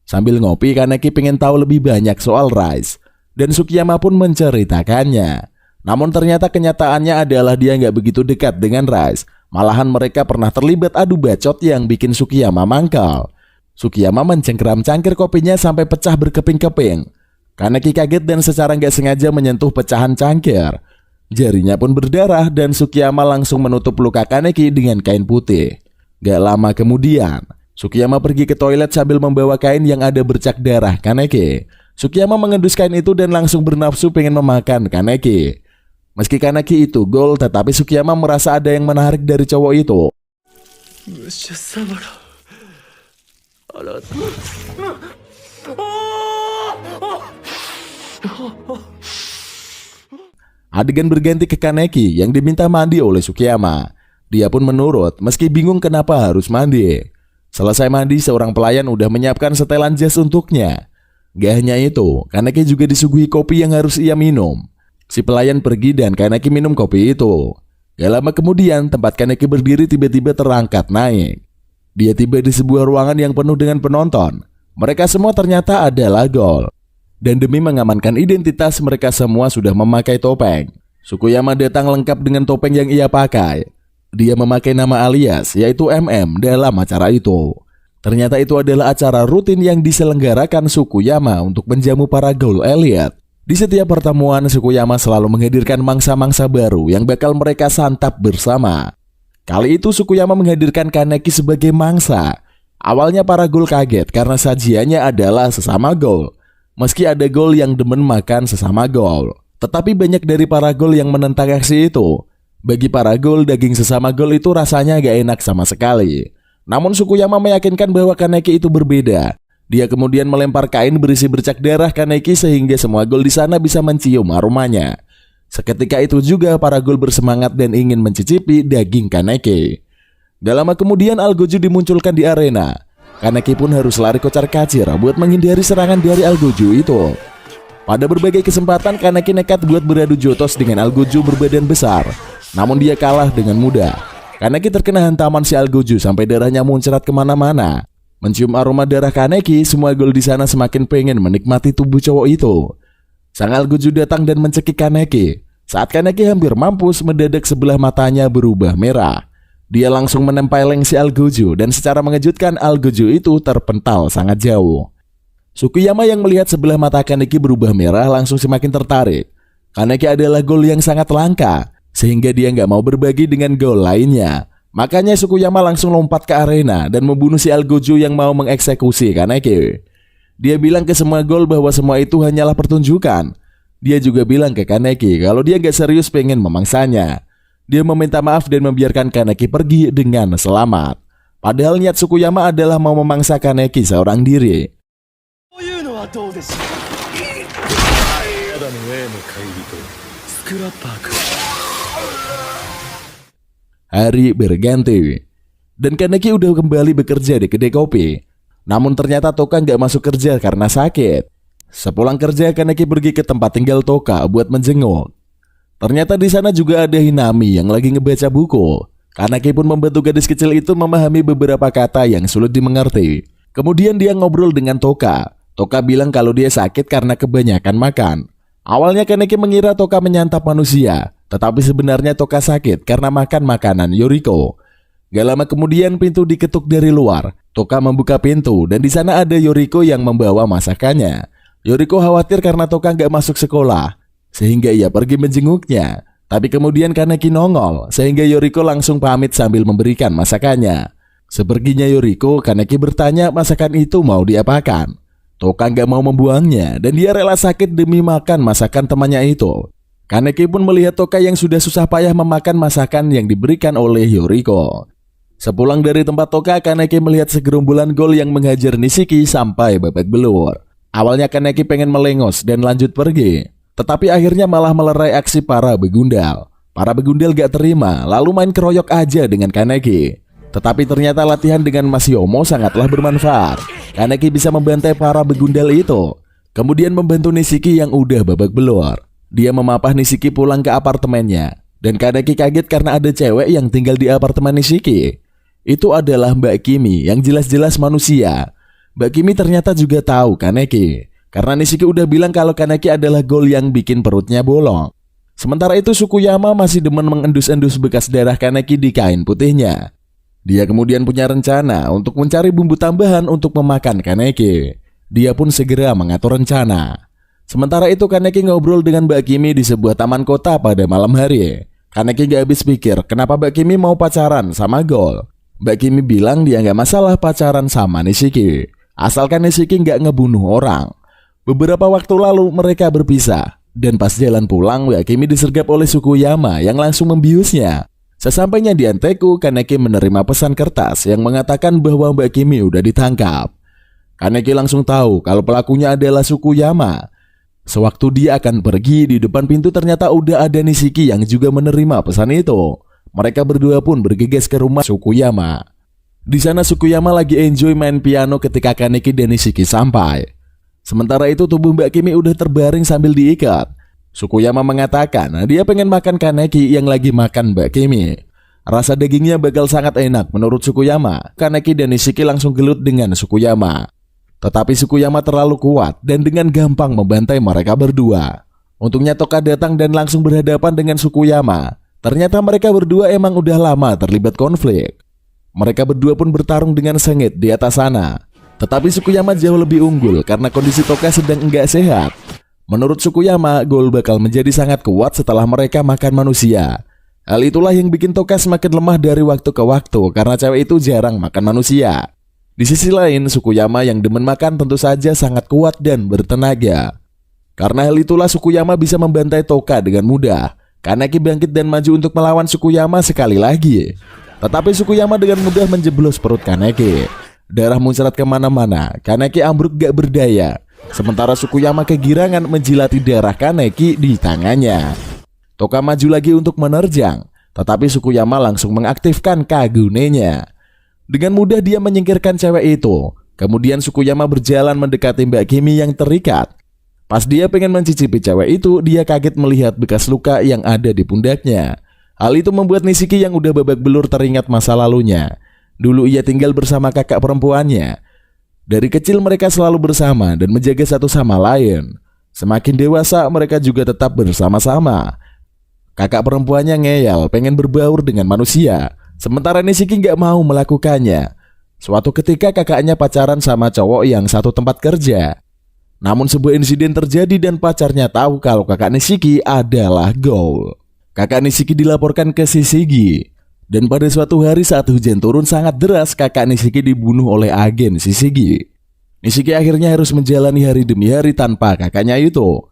Sambil ngopi, Kaneki pengen tahu lebih banyak soal Rice. Dan Sukiyama pun menceritakannya. Namun ternyata kenyataannya adalah dia nggak begitu dekat dengan Rice. Malahan mereka pernah terlibat adu bacot yang bikin Sukiyama mangkal. Sukiyama mencengkeram-cangkir kopinya sampai pecah berkeping-keping. Kaneki kaget dan secara nggak sengaja menyentuh pecahan cangkir. Jarinya pun berdarah dan Sukiyama langsung menutup luka Kaneki dengan kain putih. Gak lama kemudian, Sukiyama pergi ke toilet sambil membawa kain yang ada bercak darah Kaneki. Sukiyama mengendus kain itu dan langsung bernafsu pengen memakan Kaneki. Meski Kaneki itu gol, tetapi Sukiyama merasa ada yang menarik dari cowok itu. 武者様があなたAdegan berganti ke Kaneki yang diminta mandi oleh Sukiyama. Dia pun menurut meski bingung kenapa harus mandi. Selesai mandi, seorang pelayan udah menyiapkan setelan jas untuknya. Gak hanya itu, Kaneki juga disuguhi kopi yang harus ia minum. Si pelayan pergi dan Kaneki minum kopi itu. Gak lama kemudian, tempat Kaneki berdiri tiba-tiba terangkat naik. Dia tiba di sebuah ruangan yang penuh dengan penonton. Mereka semua ternyata adalah ghoul. Dan demi mengamankan identitas, mereka semua sudah memakai topeng. Sukuyama datang lengkap dengan topeng yang ia pakai. Dia memakai nama alias, yaitu MM, dalam acara itu. Ternyata itu adalah acara rutin yang diselenggarakan Sukuyama untuk menjamu para ghoul elite. Di setiap pertemuan, Sukuyama selalu menghadirkan mangsa-mangsa baru yang bakal mereka santap bersama. Kali itu Sukuyama menghadirkan Kaneki sebagai mangsa. Awalnya para ghoul kaget karena sajiannya adalah sesama ghoul. Meski ada ghoul yang demen makan sesama ghoul, tetapi banyak dari para ghoul yang menentang aksi itu. Bagi para ghoul, daging sesama ghoul itu rasanya gak enak sama sekali. Namun Sukuyama meyakinkan bahwa Kaneki itu berbeda. Dia kemudian melempar kain berisi bercak darah Kaneki sehingga semua ghoul di sana bisa mencium aromanya. Seketika itu juga para ghoul bersemangat dan ingin mencicipi daging Kaneki. Gak lama kemudian Algojo dimunculkan di arena. Kaneki pun harus lari kocar-kacir buat menghindari serangan dari Algojo itu. Pada berbagai kesempatan Kaneki nekat buat beradu jotos dengan Algojo berbadan besar. Namun dia kalah dengan mudah. Kaneki terkena hantaman si Algojo sampai darahnya muncrat kemana-mana. Mencium aroma darah Kaneki, semua ghoul di sana semakin pengen menikmati tubuh cowok itu. Sang Algojo datang dan mencekik Kaneki. Saat Kaneki hampir mampus, mendadak sebelah matanya berubah merah. Dia langsung menempeleng si Algojo dan secara mengejutkan Algojo itu terpental sangat jauh. Sukuyama yang melihat sebelah mata Kaneki berubah merah langsung semakin tertarik. Kaneki adalah ghoul yang sangat langka, sehingga dia nggak mau berbagi dengan ghoul lainnya. Makanya Sukuyama langsung lompat ke arena dan membunuh si Algojo yang mau mengeksekusi Kaneki. Dia bilang ke semua ghoul bahwa semua itu hanyalah pertunjukan. Dia juga bilang ke Kaneki kalau dia nggak serius pengen memangsanya. Dia meminta maaf dan membiarkan Kaneki pergi dengan selamat. Padahal niat Sukuyama adalah mau memangsa Kaneki seorang diri. Hari berganti dan Kaneki udah kembali bekerja di kedai kopi. Namun ternyata Toka nggak masuk kerja karena sakit. Sepulang kerja, Kaneki pergi ke tempat tinggal Toka buat menjenguk. Ternyata di sana juga ada Hinami yang lagi ngebaca buku. Kaneki pun membantu gadis kecil itu memahami beberapa kata yang sulit dimengerti. Kemudian dia ngobrol dengan Toka. Toka bilang kalau dia sakit karena kebanyakan makan. Awalnya Kaneki mengira Toka menyantap manusia, tetapi sebenarnya Toka sakit karena makan makanan Yoriko. Gak lama kemudian pintu diketuk dari luar. Toka membuka pintu dan di sana ada Yoriko yang membawa masakannya. Yoriko khawatir karena Toka gak masuk sekolah, sehingga ia pergi menjenguknya. Tapi kemudian Kaneki nongol, sehingga Yoriko langsung pamit sambil memberikan masakannya. Seperginya Yoriko, Kaneki bertanya masakan itu mau diapakan. Toka nggak mau membuangnya, dan dia rela sakit demi makan masakan temannya itu. Kaneki pun melihat Toka yang sudah susah payah memakan masakan yang diberikan oleh Yoriko. Sepulang dari tempat Toka, Kaneki melihat segerombolan ghoul yang menghajar Nishiki sampai babak belur. Awalnya Kaneki pengen melengos dan lanjut pergi, tetapi akhirnya malah melerai aksi para begundal. Para begundal gak terima, lalu main keroyok aja dengan Kaneki. Tetapi ternyata latihan dengan Mas Yomo sangatlah bermanfaat. Kaneki bisa membantai para begundal itu, kemudian membantu Nishiki yang udah babak belur. Dia memapah Nishiki pulang ke apartemennya, dan Kaneki kaget karena ada cewek yang tinggal di apartemen Nishiki. Itu adalah Mbak Kimi yang jelas-jelas manusia. Mbak Kimi ternyata juga tahu Kaneki, karena Nishiki udah bilang kalau Kaneki adalah ghoul yang bikin perutnya bolong. Sementara itu Sukuyama masih demen mengendus-endus bekas darah Kaneki di kain putihnya. Dia kemudian punya rencana untuk mencari bumbu tambahan untuk memakan Kaneki. Dia pun segera mengatur rencana. Sementara itu Kaneki ngobrol dengan Mbak Kimi di sebuah taman kota pada malam hari. Kaneki gak habis pikir kenapa Mbak Kimi mau pacaran sama ghoul. Mbak Kimi bilang dia gak masalah pacaran sama Nishiki, asalkan Nishiki gak ngebunuh orang. Beberapa waktu lalu mereka berpisah, dan pas jalan pulang Mbak Kimi disergap oleh Sukuyama yang langsung membiusnya. Sesampainya di Anteku, Kaneki menerima pesan kertas yang mengatakan bahwa Mbak Kimi udah ditangkap. Kaneki langsung tahu kalau pelakunya adalah Sukuyama. Sewaktu dia akan pergi, di depan pintu ternyata udah ada Nishiki yang juga menerima pesan itu. Mereka berdua pun bergegas ke rumah Sukuyama. Di sana Sukuyama lagi enjoy main piano ketika Kaneki dan Nishiki sampai. Sementara itu tubuh Mbak Kimi udah terbaring sambil diikat. Sukuyama mengatakan dia pengen makan Kaneki yang lagi makan Mbak Kimi. Rasa dagingnya bakal sangat enak menurut Sukuyama. Kaneki dan Nishiki langsung gelut dengan Sukuyama. Tetapi Sukuyama terlalu kuat dan dengan gampang membantai mereka berdua. Untungnya Toka datang dan langsung berhadapan dengan Sukuyama. Ternyata mereka berdua emang udah lama terlibat konflik. Mereka berdua pun bertarung dengan sengit di atas sana. Tetapi Sukuyama jauh lebih unggul karena kondisi Toka sedang enggak sehat. Menurut Sukuyama, Ghoul bakal menjadi sangat kuat setelah mereka makan manusia. Hal itulah yang bikin Toka semakin lemah dari waktu ke waktu karena cewek itu jarang makan manusia. Di sisi lain, Sukuyama yang demen makan tentu saja sangat kuat dan bertenaga. Karena hal itulah Sukuyama bisa membantai Toka dengan mudah. Kaneki bangkit dan maju untuk melawan Sukuyama sekali lagi. Tetapi Sukuyama dengan mudah menjeblos perut Kaneki. Darah muncrat kemana-mana, Kaneki ambruk gak berdaya. Sementara Sukuyama kegirangan menjilati darah Kaneki di tangannya. Toka maju lagi untuk menerjang, tetapi Sukuyama langsung mengaktifkan Kagune-nya. Dengan mudah dia menyingkirkan cewek itu. Kemudian Sukuyama berjalan mendekati Mbak Kimi yang terikat. Pas dia pengen mencicipi cewek itu, dia kaget melihat bekas luka yang ada di pundaknya. Hal itu membuat Nishiki yang udah babak belur teringat masa lalunya. Dulu ia tinggal bersama kakak perempuannya. Dari kecil mereka selalu bersama dan menjaga satu sama lain. Semakin dewasa mereka juga tetap bersama-sama. Kakak perempuannya ngeyel pengen berbaur dengan manusia, sementara Nishiki gak mau melakukannya. Suatu ketika kakaknya pacaran sama cowok yang satu tempat kerja. Namun sebuah insiden terjadi dan pacarnya tahu kalau kakak Nishiki adalah Ghoul. Kakak Nishiki dilaporkan ke Shishigi. Dan pada suatu hari saat hujan turun sangat deras, kakak Nishiki dibunuh oleh agen Shishigi. Nishiki akhirnya harus menjalani hari demi hari tanpa kakaknya itu.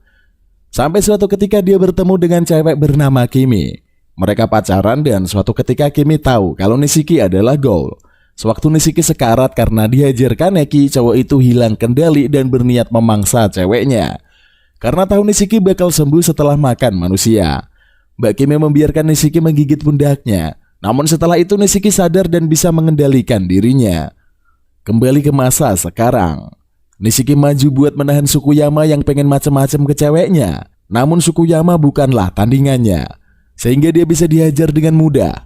Sampai suatu ketika dia bertemu dengan cewek bernama Kimi. Mereka pacaran dan suatu ketika Kimi tahu kalau Nishiki adalah Ghoul. Sewaktu Nishiki sekarat karena dihajar Kaneki, cowok itu hilang kendali dan berniat memangsa ceweknya. Karena tahu Nishiki bakal sembuh setelah makan manusia, Mbak Kimi membiarkan Nishiki menggigit pundaknya. Namun setelah itu Nishiki sadar dan bisa mengendalikan dirinya. Kembali ke masa sekarang. Nishiki maju buat menahan Sukuyama yang pengen macem-macem ke ceweknya. Namun Sukuyama bukanlah tandingannya, sehingga dia bisa dihajar dengan mudah.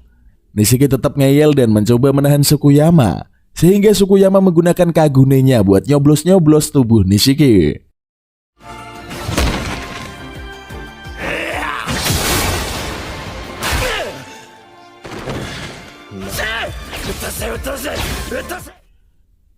Nishiki tetap ngeyel dan mencoba menahan Sukuyama, sehingga Sukuyama menggunakan Kagune-nya buat nyoblos-nyoblos tubuh Nishiki.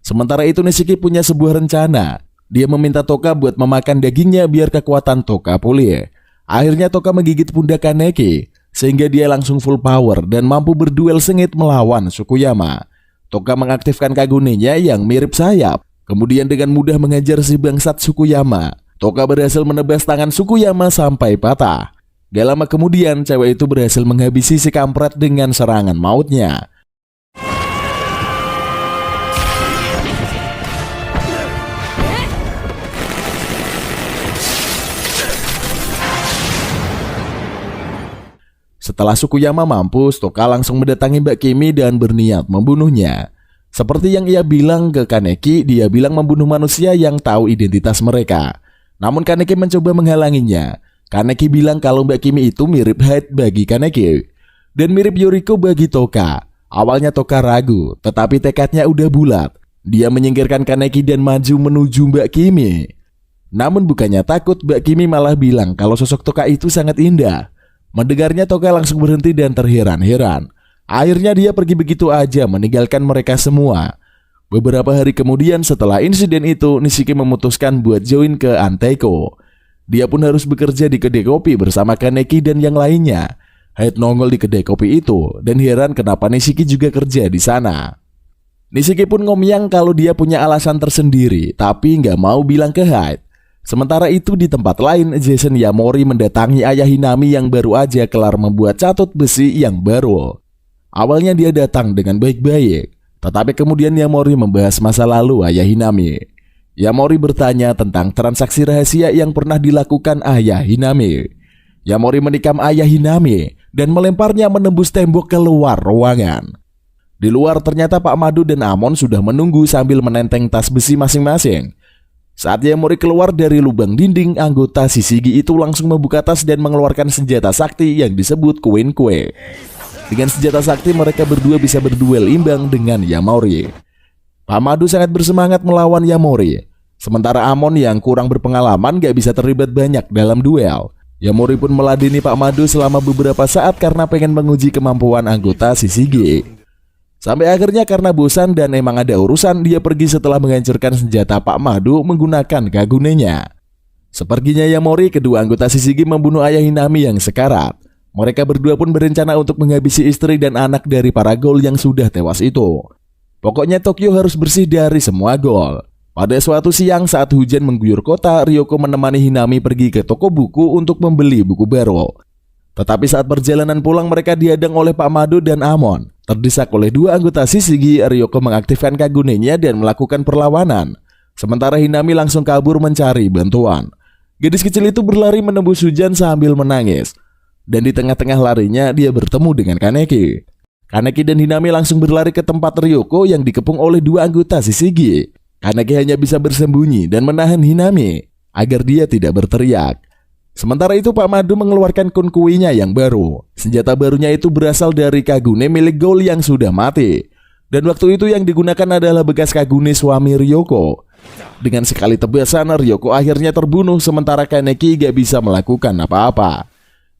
Sementara itu Nishiki punya sebuah rencana. Dia meminta Toka buat memakan dagingnya biar kekuatan Toka pulih. Akhirnya Toka menggigit pundak Kaneki, sehingga dia langsung full power dan mampu berduel sengit melawan Sukuyama. Toka mengaktifkan Kagune-nya yang mirip sayap. Kemudian dengan mudah mengajar si bangsat Sukuyama. Toka berhasil menebas tangan Sukuyama sampai patah. Gak lama kemudian cewek itu berhasil menghabisi si kampret dengan serangan mautnya. Setelah Sukuyama mampus, Toka langsung mendatangi Mbak Kimi dan berniat membunuhnya. Seperti yang ia bilang ke Kaneki, dia bilang membunuh manusia yang tahu identitas mereka. Namun Kaneki mencoba menghalanginya. Kaneki bilang kalau Mbak Kimi itu mirip Hyde bagi Kaneki dan mirip Yoriko bagi Toka. Awalnya Toka ragu, tetapi tekadnya udah bulat. Dia menyingkirkan Kaneki dan maju menuju Mbak Kimi. Namun bukannya takut, Mbak Kimi malah bilang kalau sosok Toka itu sangat indah. Mendengarnya Toka langsung berhenti dan terheran-heran. Akhirnya dia pergi begitu aja meninggalkan mereka semua. Beberapa hari kemudian setelah insiden itu, Nishiki memutuskan buat join ke Anteiko. Dia pun harus bekerja di kedai kopi bersama Kaneki dan yang lainnya. Hyde nongol di kedai kopi itu dan heran kenapa Nishiki juga kerja di sana. Nishiki pun ngomyang kalau dia punya alasan tersendiri, tapi nggak mau bilang ke Hyde. Sementara itu di tempat lain, Jason Yamori mendatangi ayah Hinami yang baru aja kelar membuat catut besi yang baru. Awalnya dia datang dengan baik-baik, tetapi kemudian Yamori membahas masa lalu ayah Hinami. Yamori bertanya tentang transaksi rahasia yang pernah dilakukan ayah Hinami. Yamori menikam ayah Hinami dan melemparnya menembus tembok keluar ruangan. Di luar ternyata Pak Madu dan Amon sudah menunggu sambil menenteng tas besi masing-masing. Saat Yamori keluar dari lubang dinding, anggota Shishigi itu langsung membuka tas dan mengeluarkan senjata sakti yang disebut Queen Kue. Dengan senjata sakti mereka berdua bisa berduel imbang dengan Yamori. Pak Madu sangat bersemangat melawan Yamori. Sementara Amon yang kurang berpengalaman gak bisa terlibat banyak dalam duel. Yamori pun meladeni Pak Madu selama beberapa saat karena pengen menguji kemampuan anggota Shishigi. Sampai akhirnya karena bosan dan emang ada urusan, dia pergi setelah menghancurkan senjata Pak Madu menggunakan kagunenya. Seperginya Yamori, kedua anggota Shishigi membunuh ayah Hinami yang sekarat. Mereka berdua pun berencana untuk menghabisi istri dan anak dari para ghoul yang sudah tewas itu. Pokoknya Tokyo harus bersih dari semua ghoul. Pada suatu siang saat hujan mengguyur kota, Ryoko menemani Hinami pergi ke toko buku untuk membeli buku baru. Tetapi saat perjalanan pulang mereka dihadang oleh Pak Madu dan Amon. Terdesak oleh dua anggota Shishigi, Ryoko mengaktifkan kagunenya dan melakukan perlawanan. Sementara Hinami langsung kabur mencari bantuan. Gadis kecil itu berlari menembus hujan sambil menangis. Dan di tengah-tengah larinya dia bertemu dengan Kaneki. Kaneki dan Hinami langsung berlari ke tempat Ryoko yang dikepung oleh dua anggota Shishigi. Kaneki hanya bisa bersembunyi dan menahan Hinami agar dia tidak berteriak. Sementara itu Pak Madu mengeluarkan kunkuinya yang baru. Senjata barunya itu berasal dari kagune milik ghoul yang sudah mati. Dan waktu itu yang digunakan adalah bekas kagune suami Ryoko. Dengan sekali tebasan Ryoko akhirnya terbunuh sementara Kaneki gak bisa melakukan apa-apa.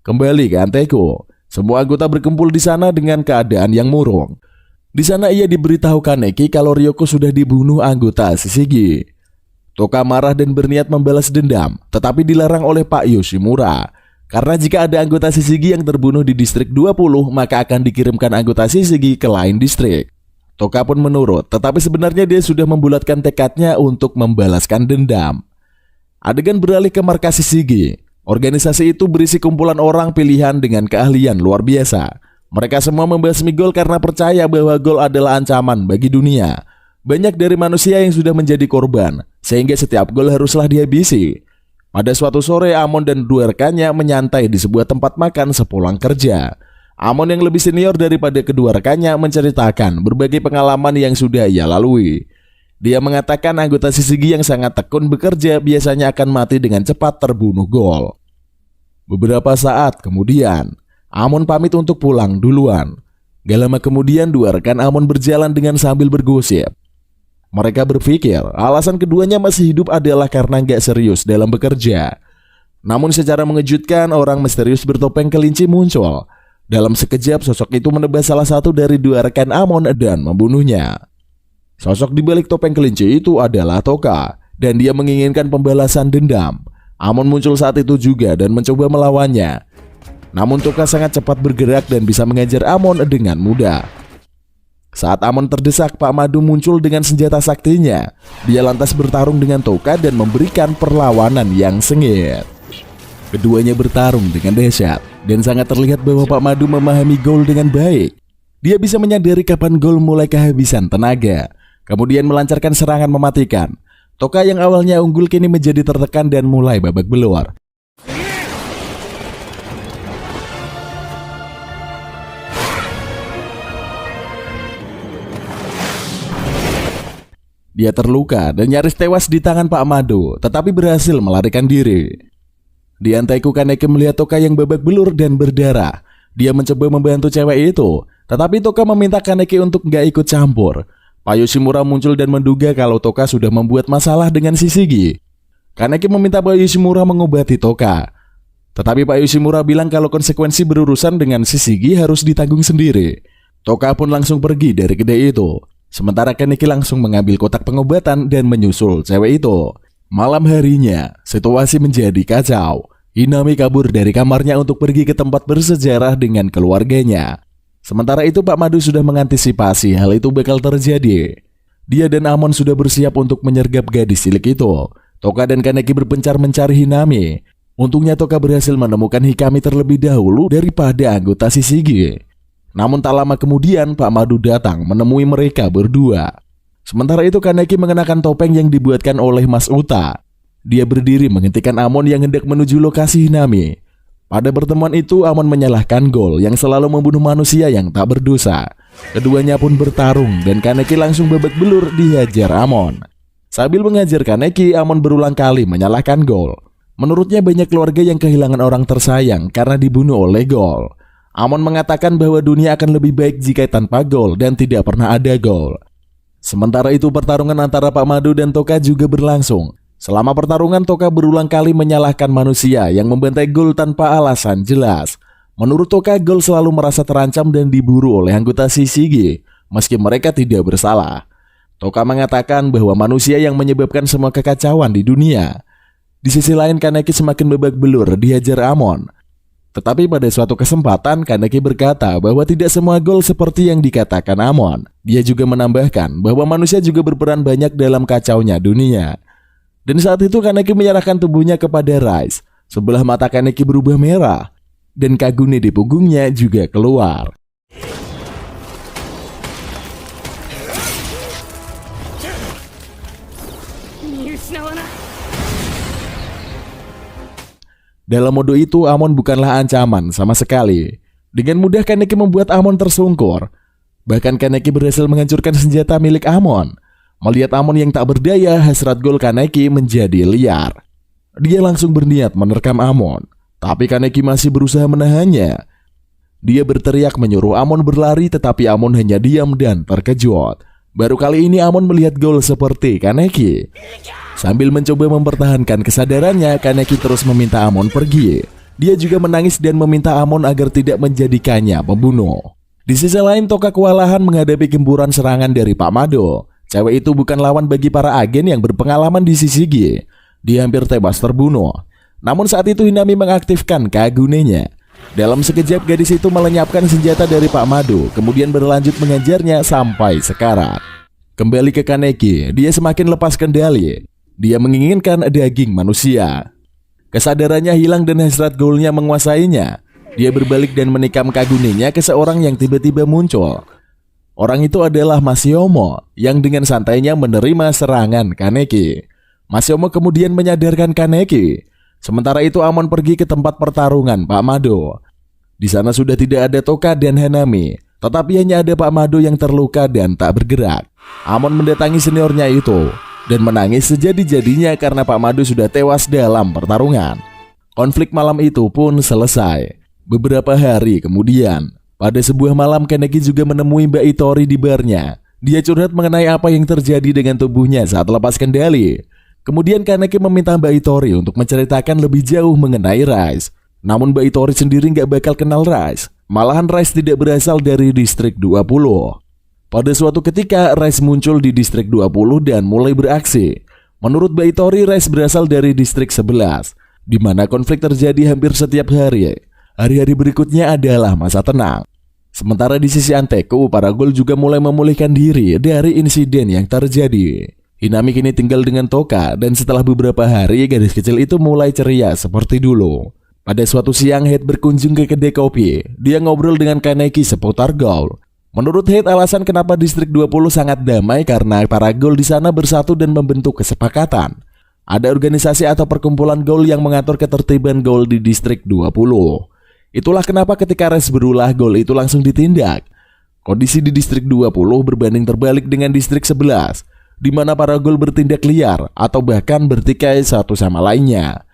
Kembali ke Anteko. Semua anggota berkumpul di sana dengan keadaan yang murung. Di sana ia diberitahu Kaneki kalau Ryoko sudah dibunuh anggota Shishigi. Toka marah dan berniat membalas dendam, tetapi dilarang oleh Pak Yoshimura. Karena jika ada anggota Shishigi yang terbunuh di distrik 20, maka akan dikirimkan anggota Shishigi ke lain distrik. Toka pun menurut, tetapi sebenarnya dia sudah membulatkan tekadnya untuk membalaskan dendam. Adegan beralih ke markas Shishigi. Organisasi itu berisi kumpulan orang pilihan dengan keahlian luar biasa. Mereka semua membasmi ghoul karena percaya bahwa ghoul adalah ancaman bagi dunia. Banyak dari manusia yang sudah menjadi korban, sehingga setiap ghoul haruslah dihabisi. Pada suatu sore, Amon dan dua rekannya menyantai di sebuah tempat makan sepulang kerja. Amon yang lebih senior daripada kedua rekannya menceritakan berbagai pengalaman yang sudah ia lalui. Dia mengatakan anggota Shishigi yang sangat tekun bekerja biasanya akan mati dengan cepat terbunuh ghoul. Beberapa saat kemudian, Amon pamit untuk pulang duluan. Gak lama kemudian dua rekan Amon berjalan dengan sambil bergosip. Mereka berpikir alasan keduanya masih hidup adalah karena gak serius dalam bekerja. Namun secara mengejutkan orang misterius bertopeng kelinci muncul. Dalam sekejap sosok itu menebas salah satu dari dua rekan Amon dan membunuhnya. Sosok di balik topeng kelinci itu adalah Toka dan dia menginginkan pembalasan dendam. Amon muncul saat itu juga dan mencoba melawannya. Namun Toka sangat cepat bergerak dan bisa mengejar Amon dengan mudah. Saat Amon terdesak, Pak Madu muncul dengan senjata saktinya. Dia lantas bertarung dengan Toka dan memberikan perlawanan yang sengit. Keduanya bertarung dengan dahsyat dan sangat terlihat bahwa Pak Madu memahami ghoul dengan baik. Dia bisa menyadari kapan ghoul mulai kehabisan tenaga, kemudian melancarkan serangan mematikan. Toka yang awalnya unggul kini menjadi tertekan dan mulai babak belur. Dia terluka dan nyaris tewas di tangan Pak Madu, tetapi berhasil melarikan diri. Di Antaiku Kaneki melihat Toka yang babak belur dan berdarah. Dia mencoba membantu cewek itu, tetapi Toka meminta Kaneki untuk gak ikut campur. Pak Yoshimura muncul dan menduga kalau Toka sudah membuat masalah dengan Shishigi. Kaneki meminta Pak Yoshimura mengobati Toka. Tetapi Pak Yoshimura bilang kalau konsekuensi berurusan dengan Shishigi harus ditanggung sendiri. Toka pun langsung pergi dari kedai itu. Sementara Kaneki langsung mengambil kotak pengobatan dan menyusul cewek itu. Malam harinya, situasi menjadi kacau. Hinami kabur dari kamarnya untuk pergi ke tempat bersejarah dengan keluarganya. Sementara itu Pak Madu sudah mengantisipasi hal itu bakal terjadi. Dia dan Amon sudah bersiap untuk menyergap gadis cilik itu. Toka dan Kaneki berpencar mencari Hinami. Untungnya Toka berhasil menemukan Hikami terlebih dahulu daripada anggota Shishigi. Namun tak lama kemudian Pak Mado datang menemui mereka berdua. Sementara itu Kaneki mengenakan topeng yang dibuatkan oleh Mas Uta. Dia berdiri menghentikan Amon yang hendak menuju lokasi Hinami. Pada pertemuan itu Amon menyalahkan Gold yang selalu membunuh manusia yang tak berdosa. Keduanya pun bertarung dan Kaneki langsung babak belur dihajar Amon. Sambil mengajar Kaneki, Amon berulang kali menyalahkan Gold. Menurutnya banyak keluarga yang kehilangan orang tersayang karena dibunuh oleh Gold. Amon mengatakan bahwa dunia akan lebih baik jika tanpa Gold dan tidak pernah ada Gold. Sementara itu pertarungan antara Pak Mado dan Toka juga berlangsung. Selama pertarungan Toka berulang kali menyalahkan manusia yang membantai Gold tanpa alasan jelas. Menurut Toka, Gold selalu merasa terancam dan diburu oleh anggota Shishige meski mereka tidak bersalah. Toka mengatakan bahwa manusia yang menyebabkan semua kekacauan di dunia. Di sisi lain Kaneki semakin babak belur dihajar Amon. Tetapi pada suatu kesempatan Kaneki berkata bahwa tidak semua Gold seperti yang dikatakan Amon. Dia juga menambahkan bahwa manusia juga berperan banyak dalam kacaunya dunia. Dan saat itu Kaneki menyerahkan tubuhnya kepada Rice. Sebelah mata Kaneki berubah merah dan Kagune di punggungnya juga keluar. Dalam mode itu Amon bukanlah ancaman sama sekali. Dengan mudah Kaneki membuat Amon tersungkur. Bahkan Kaneki berhasil menghancurkan senjata milik Amon. Melihat Amon yang tak berdaya, hasrat Gold Kaneki menjadi liar. Dia langsung berniat menerkam Amon, tapi Kaneki masih berusaha menahannya. Dia berteriak menyuruh Amon berlari, tetapi Amon hanya diam dan terkejut. Baru kali ini Amon melihat Gold seperti Kaneki. Sambil mencoba mempertahankan kesadarannya, Kaneki terus meminta Amon pergi. Dia juga menangis dan meminta Amon agar tidak menjadikannya pembunuh. Di sisi lain, Toka kewalahan menghadapi gempuran serangan dari Pak Mado. Cewek itu bukan lawan bagi para agen yang berpengalaman di Shishige. Dia hampir tewas terbunuh. Namun saat itu Hinami mengaktifkan Kagunenya. Dalam sekejap gadis itu melenyapkan senjata dari Pak Mado, kemudian berlanjut mengejarnya sampai sekarat. Kembali ke Kaneki, dia semakin lepas kendali. Dia menginginkan daging manusia. Kesadarannya hilang dan hasrat Goldnya menguasainya. Dia berbalik dan menikam Kagunenya ke seorang yang tiba-tiba muncul. Orang itu adalah Masyomo yang dengan santainya menerima serangan Kaneki. Masyomo kemudian menyadarkan Kaneki. Sementara itu Amon pergi ke tempat pertarungan Pak Mado. Di sana sudah tidak ada Toka dan Hanami, tetapi hanya ada Pak Mado yang terluka dan tak bergerak. Amon mendatangi seniornya itu dan menangis sejadi-jadinya karena Pak Mado sudah tewas dalam pertarungan. Konflik malam itu pun selesai. Beberapa hari kemudian, pada sebuah malam Kaneki juga menemui Mbak Itori di barnya. Dia curhat mengenai apa yang terjadi dengan tubuhnya saat lepas kendali. Kemudian Kaneki meminta Mbak Itori untuk menceritakan lebih jauh mengenai Rice. Namun Mbak Itori sendiri nggak bakal kenal Rice. Malahan Rice tidak berasal dari distrik 20. Pada suatu ketika Rice muncul di distrik 20 dan mulai beraksi. Menurut Mbak Itori, Rice berasal dari distrik 11, di mana konflik terjadi hampir setiap hari. Hari-hari berikutnya adalah masa tenang. Sementara di sisi Anteku, para Gold juga mulai memulihkan diri dari insiden yang terjadi. Hinami kini tinggal dengan Toka dan setelah beberapa hari gadis kecil itu mulai ceria seperti dulu. Pada suatu siang Head berkunjung ke kedai kopi. Dia ngobrol dengan Kaneki seputar Gold. Menurut Head, alasan kenapa distrik 20 sangat damai karena para Gold di sana bersatu dan membentuk kesepakatan. Ada organisasi atau perkumpulan Gold yang mengatur ketertiban Gold di distrik 20. Itulah kenapa ketika Rice berulah, Gold itu langsung ditindak. Kondisi di distrik 20 berbanding terbalik dengan distrik 11, di mana para Gold bertindak liar atau bahkan bertikai satu sama lainnya.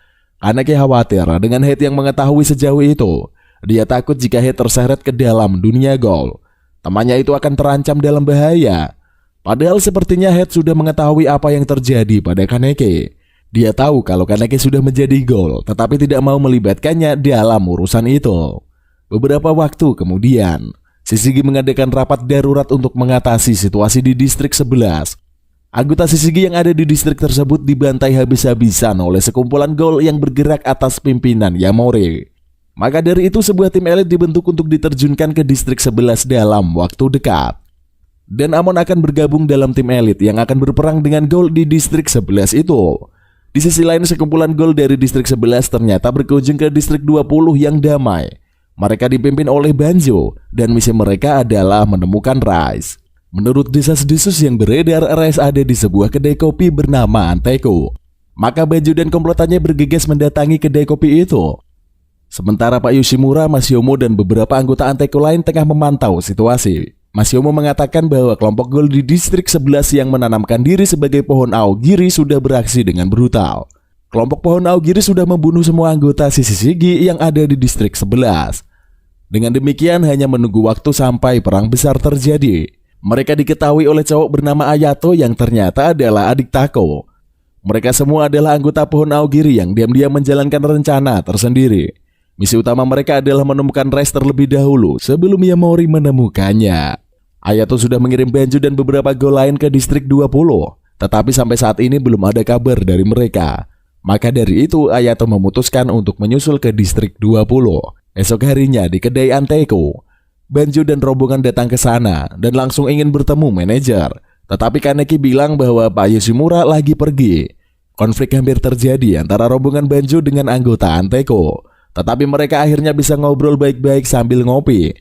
Kaneki khawatir dengan Head yang mengetahui sejauh itu. Dia takut jika Head terseret ke dalam dunia Gold, temannya itu akan terancam dalam bahaya. Padahal sepertinya Head sudah mengetahui apa yang terjadi pada Kaneki. Dia tahu kalau Kaneki sudah menjadi Gold, tetapi tidak mau melibatkannya dalam urusan itu. Beberapa waktu kemudian, Shishige mengadakan rapat darurat untuk mengatasi situasi di distrik 11. Anggota Shishige yang ada di distrik tersebut dibantai habis-habisan oleh sekumpulan Gold yang bergerak atas pimpinan Yamori. Maka dari itu sebuah tim elit dibentuk untuk diterjunkan ke distrik 11 dalam waktu dekat. Dan Amon akan bergabung dalam tim elit yang akan berperang dengan Gold di distrik 11 itu. Di sisi lain, sekumpulan Gold dari distrik 11 ternyata berkunjung ke distrik 20 yang damai. Mereka dipimpin oleh Banjo dan misi mereka adalah menemukan Rice. Menurut desas-desus yang beredar, Rice ada di sebuah kedai kopi bernama Anteko. Maka Banjo dan komplotannya bergegas mendatangi kedai kopi itu. Sementara Pak Yoshimura, Masyomo, dan beberapa anggota Anteko lain tengah memantau situasi. Masyomo mengatakan bahwa kelompok Gold di distrik 11 yang menanamkan diri sebagai pohon Aogiri sudah beraksi dengan brutal. Kelompok pohon Aogiri sudah membunuh semua anggota Shishigi yang ada di distrik 11. Dengan demikian hanya menunggu waktu sampai perang besar terjadi. Mereka diketahui oleh cowok bernama Ayato yang ternyata adalah adik Tako. Mereka semua adalah anggota pohon Aogiri yang diam-diam menjalankan rencana tersendiri. Misi utama mereka adalah menemukan Rice terlebih dahulu sebelum Yamori menemukannya. Ayato sudah mengirim Banjo dan beberapa Ghoul lain ke distrik 20, tetapi sampai saat ini belum ada kabar dari mereka. Maka dari itu Ayato memutuskan untuk menyusul ke distrik 20. Esok harinya di kedai Anteko, Banjo dan rombongan datang ke sana dan langsung ingin bertemu manajer. Tetapi Kaneki bilang bahwa Pak Yoshimura lagi pergi. Konflik hampir terjadi antara rombongan Banjo dengan anggota Anteko. Tetapi mereka akhirnya bisa ngobrol baik-baik sambil ngopi.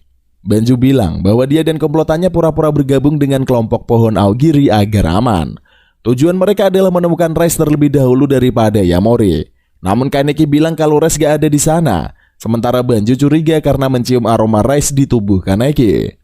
Banjo bilang bahwa dia dan komplotannya pura-pura bergabung dengan kelompok pohon Aogiri agar aman. Tujuan mereka adalah menemukan Rice terlebih dahulu daripada Yamori. Namun Kaneki bilang kalau Rice gak ada di sana. Sementara Banjo curiga karena mencium aroma Rice di tubuh Kaneki.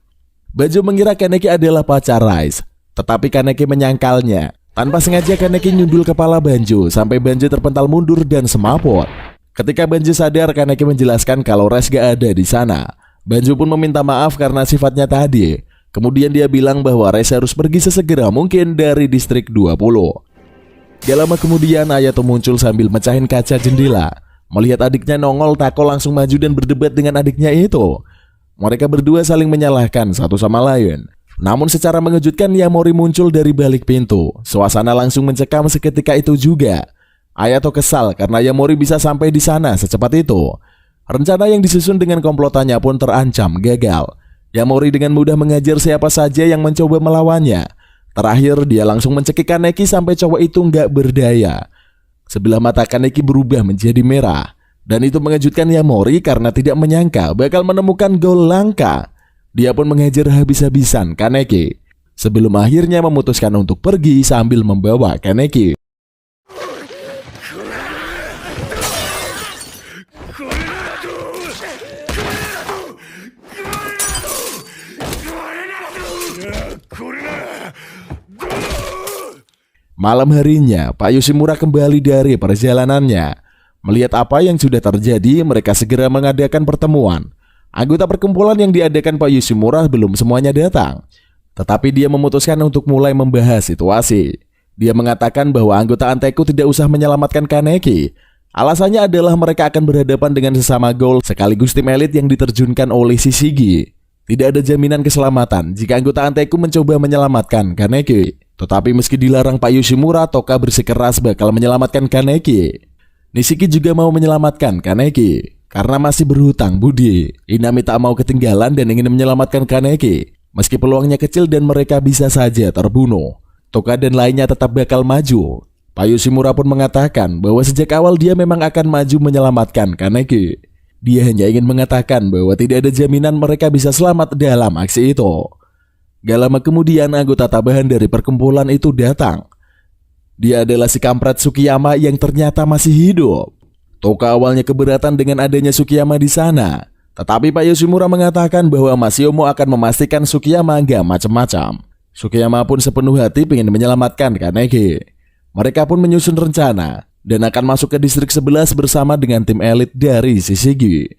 Banjo mengira Kaneki adalah pacar Rice, tetapi Kaneki menyangkalnya. Tanpa sengaja Kaneki nyundul kepala Banjo sampai Banjo terpental mundur dan semaput. Ketika Banjo sadar, Kaneki menjelaskan kalau Rice gak ada di sana. Banjo pun meminta maaf karena sifatnya tadi. Kemudian dia bilang bahwa Rice harus pergi sesegera mungkin dari distrik 20. Gak lama kemudian Ayato muncul sambil mecahin kaca jendela. Melihat adiknya nongol, Tako langsung maju dan berdebat dengan adiknya itu. Mereka berdua saling menyalahkan satu sama lain. Namun secara mengejutkan Yamori muncul dari balik pintu. Suasana langsung mencekam seketika itu juga. Ayato kesal karena Yamori bisa sampai di sana secepat itu. Rencana yang disusun dengan komplotannya pun terancam gagal. Yamori dengan mudah mengajar siapa saja yang mencoba melawannya. Terakhir dia langsung mencekik Kaneki sampai cowok itu nggak berdaya. Sebelah mata Kaneki berubah menjadi merah. Dan itu mengejutkan Yamori karena tidak menyangka bakal menemukan Ghoul langka. Dia pun mengejar habis-habisan Kaneki. Sebelum akhirnya memutuskan untuk pergi sambil membawa Kaneki. Malam harinya, Pak Yoshimura kembali dari perjalanannya. Melihat apa yang sudah terjadi, mereka segera mengadakan pertemuan. Anggota perkumpulan yang diadakan Pak Yoshimura belum semuanya datang. Tetapi dia memutuskan untuk mulai membahas situasi. Dia mengatakan bahwa anggota Anteko tidak usah menyelamatkan Kaneki. Alasannya adalah mereka akan berhadapan dengan sesama Ghoul sekaligus tim elit yang diterjunkan oleh Shishigi. Tidak ada jaminan keselamatan jika anggota Anteko mencoba menyelamatkan Kaneki. Tetapi meski dilarang Pak Yoshimura, Toka bersikeras bakal menyelamatkan Kaneki. Nishiki juga mau menyelamatkan Kaneki karena masih berhutang budi. Inami tak mau ketinggalan dan ingin menyelamatkan Kaneki. Meski peluangnya kecil dan mereka bisa saja terbunuh, Toka dan lainnya tetap bakal maju. Pak Yoshimura pun mengatakan bahwa sejak awal dia memang akan maju menyelamatkan Kaneki. Dia hanya ingin mengatakan bahwa tidak ada jaminan mereka bisa selamat dalam aksi itu. Gak lama kemudian anggota tambahan dari perkumpulan itu datang. Dia adalah si kampret Tsukiyama yang ternyata masih hidup. Toka awalnya keberatan dengan adanya Tsukiyama di sana. Tetapi Pak Yoshimura mengatakan bahwa Masyomo akan memastikan Tsukiyama gak macam-macam. Tsukiyama pun sepenuh hati ingin menyelamatkan Kaneki. Mereka pun menyusun rencana dan akan masuk ke distrik 11 bersama dengan tim elit dari Shishigi.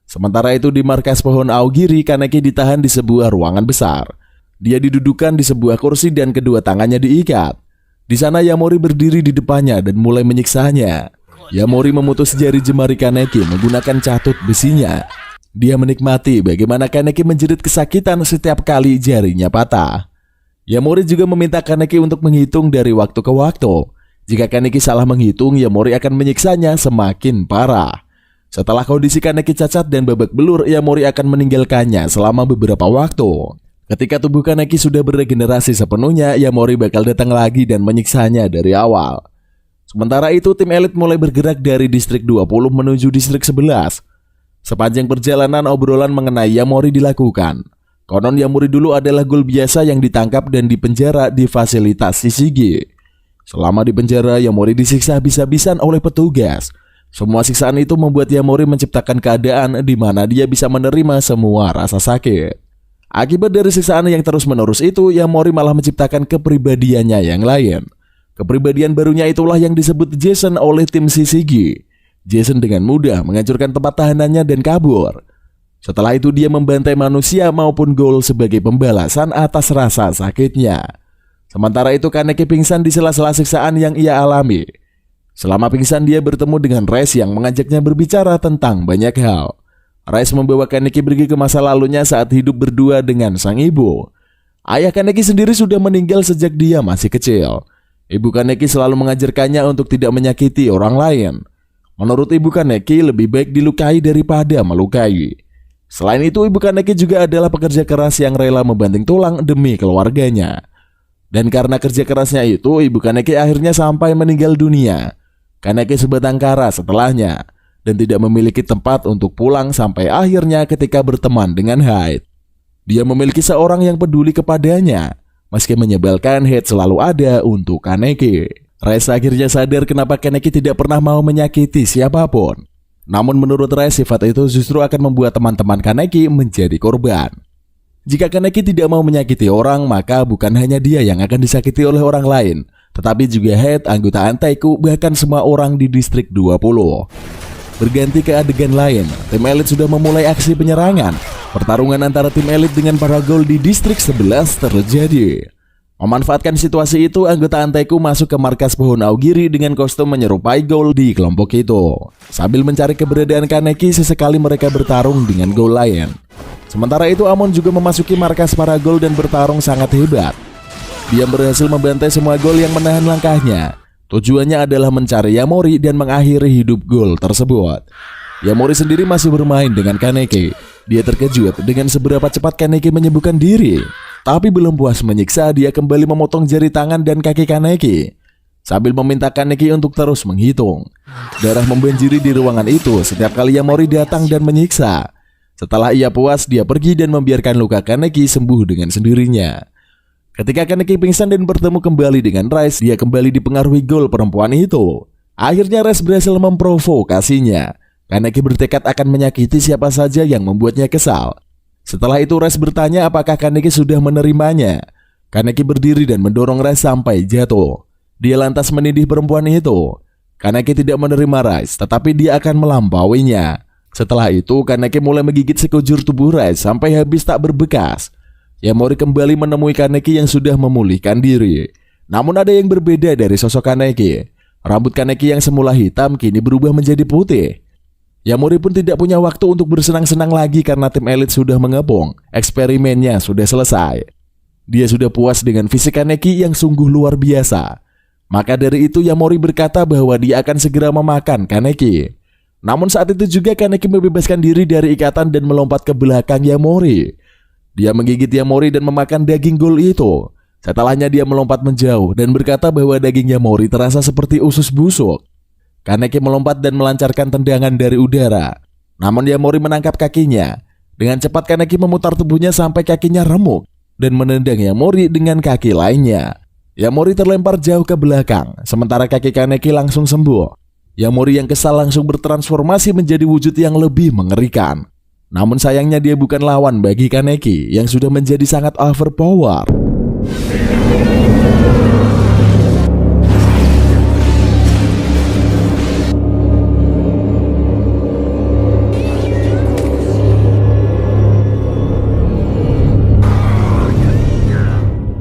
Sementara itu di markas pohon Aogiri, Kaneki ditahan di sebuah ruangan besar. Dia didudukan di sebuah kursi dan kedua tangannya diikat. Di sana Yamori berdiri di depannya dan mulai menyiksanya. Yamori memutus jari jemari Kaneki menggunakan catut besinya. Dia menikmati bagaimana Kaneki menjerit kesakitan setiap kali jarinya patah. Yamori juga meminta Kaneki untuk menghitung dari waktu ke waktu. Jika Kaneki salah menghitung, Yamori akan menyiksanya semakin parah. Setelah kondisi Kaneki cacat dan babak belur, Yamori akan meninggalkannya selama beberapa waktu. Ketika tubuh Kaneki sudah beregenerasi sepenuhnya, Yamori bakal datang lagi dan menyiksanya dari awal. Sementara itu, tim elit mulai bergerak dari distrik 20 menuju distrik 11. Sepanjang perjalanan obrolan mengenai Yamori dilakukan. Konon Yamori dulu adalah ghoul biasa yang ditangkap dan dipenjara di fasilitas Shishige. Selama di penjara, Yamori disiksa habis-habisan oleh petugas. Semua siksaan itu membuat Yamori menciptakan keadaan di mana dia bisa menerima semua rasa sakit. Akibat dari siksaan yang terus-menerus itu, Yamori malah menciptakan kepribadiannya yang lain. Kepribadian barunya itulah yang disebut Jason oleh tim Shishige. Jason dengan mudah menghancurkan tempat tahanannya dan kabur. Setelah itu dia membantai manusia maupun ghoul sebagai pembalasan atas rasa sakitnya. Sementara itu Kaneki pingsan di sela-sela siksaan yang ia alami. Selama pingsan dia bertemu dengan Rice yang mengajaknya berbicara tentang banyak hal. Rice membawa Kaneki pergi ke masa lalunya saat hidup berdua dengan sang ibu. Ayah Kaneki sendiri sudah meninggal sejak dia masih kecil. Ibu Kaneki selalu mengajarkannya untuk tidak menyakiti orang lain. Menurut ibu Kaneki, lebih baik dilukai daripada melukai. Selain itu, ibu Kaneki juga adalah pekerja keras yang rela membanting tulang demi keluarganya. Dan karena kerja kerasnya itu, ibu Kaneki akhirnya sampai meninggal dunia. Kaneki sebatang kara setelahnya dan tidak memiliki tempat untuk pulang sampai akhirnya ketika berteman dengan Hyde. Dia memiliki seorang yang peduli kepadanya. Meski menyebalkan, Hyde selalu ada untuk Kaneki. Rice akhirnya sadar kenapa Kaneki tidak pernah mau menyakiti siapapun. Namun menurut Rice, sifat itu justru akan membuat teman-teman Kaneki menjadi korban. Jika Kaneki tidak mau menyakiti orang, maka bukan hanya dia yang akan disakiti oleh orang lain, tetapi juga Hyde, anggota Antaiku, bahkan semua orang di distrik 20. Berganti ke adegan lain, tim elit sudah memulai aksi penyerangan. Pertarungan antara tim elit dengan para ghoul di distrik 11 terjadi. Memanfaatkan situasi itu, anggota Antaiku masuk ke markas pohon Aogiri dengan kostum menyerupai ghoul di kelompok itu. Sambil mencari keberadaan Kaneki, sesekali mereka bertarung dengan ghoul lain. Sementara itu, Amon juga memasuki markas para ghoul dan bertarung sangat hebat. Dia berhasil membantai semua ghoul yang menahan langkahnya. Tujuannya adalah mencari Yamori dan mengakhiri hidup ghoul tersebut. Yamori sendiri masih bermain dengan Kaneki. Dia terkejut dengan seberapa cepat Kaneki menyembuhkan diri. Tapi belum puas menyiksa, dia kembali memotong jari tangan dan kaki Kaneki sambil meminta Kaneki untuk terus menghitung. Darah membanjiri di ruangan itu setiap kali Yamori datang dan menyiksa. Setelah ia puas, dia pergi dan membiarkan luka Kaneki sembuh dengan sendirinya. Ketika Kaneki pingsan dan bertemu kembali dengan Rice, dia kembali dipengaruhi ghoul perempuan itu. Akhirnya Rice berhasil memprovokasinya. Kaneki bertekad akan menyakiti siapa saja yang membuatnya kesal. Setelah itu Rice bertanya apakah Kaneki sudah menerimanya. Kaneki berdiri dan mendorong Rice sampai jatuh. Dia lantas menindih perempuan itu. Kaneki tidak menerima Rice, tetapi dia akan melampauinya. Setelah itu Kaneki mulai menggigit sekujur tubuh Rice sampai habis tak berbekas. Yamori kembali menemui Kaneki yang sudah memulihkan diri. Namun ada yang berbeda dari sosok Kaneki. Rambut Kaneki yang semula hitam kini berubah menjadi putih. Yamori pun tidak punya waktu untuk bersenang-senang lagi karena tim elit sudah mengepung. Eksperimennya sudah selesai. Dia sudah puas dengan fisik Kaneki yang sungguh luar biasa. Maka dari itu Yamori berkata bahwa dia akan segera memakan Kaneki. Namun saat itu juga Kaneki membebaskan diri dari ikatan dan melompat ke belakang Yamori. Dia menggigit Yamori dan memakan daging ghoul itu. Setelahnya dia melompat menjauh dan berkata bahwa daging Yamori terasa seperti usus busuk. Kaneki melompat dan melancarkan tendangan dari udara. Namun Yamori menangkap kakinya. Dengan cepat Kaneki memutar tubuhnya sampai kakinya remuk dan menendang Yamori dengan kaki lainnya. Yamori terlempar jauh ke belakang, sementara kaki Kaneki langsung sembuh. Yamori yang kesal langsung bertransformasi menjadi wujud yang lebih mengerikan. Namun sayangnya dia bukan lawan bagi Kaneki yang sudah menjadi sangat overpower.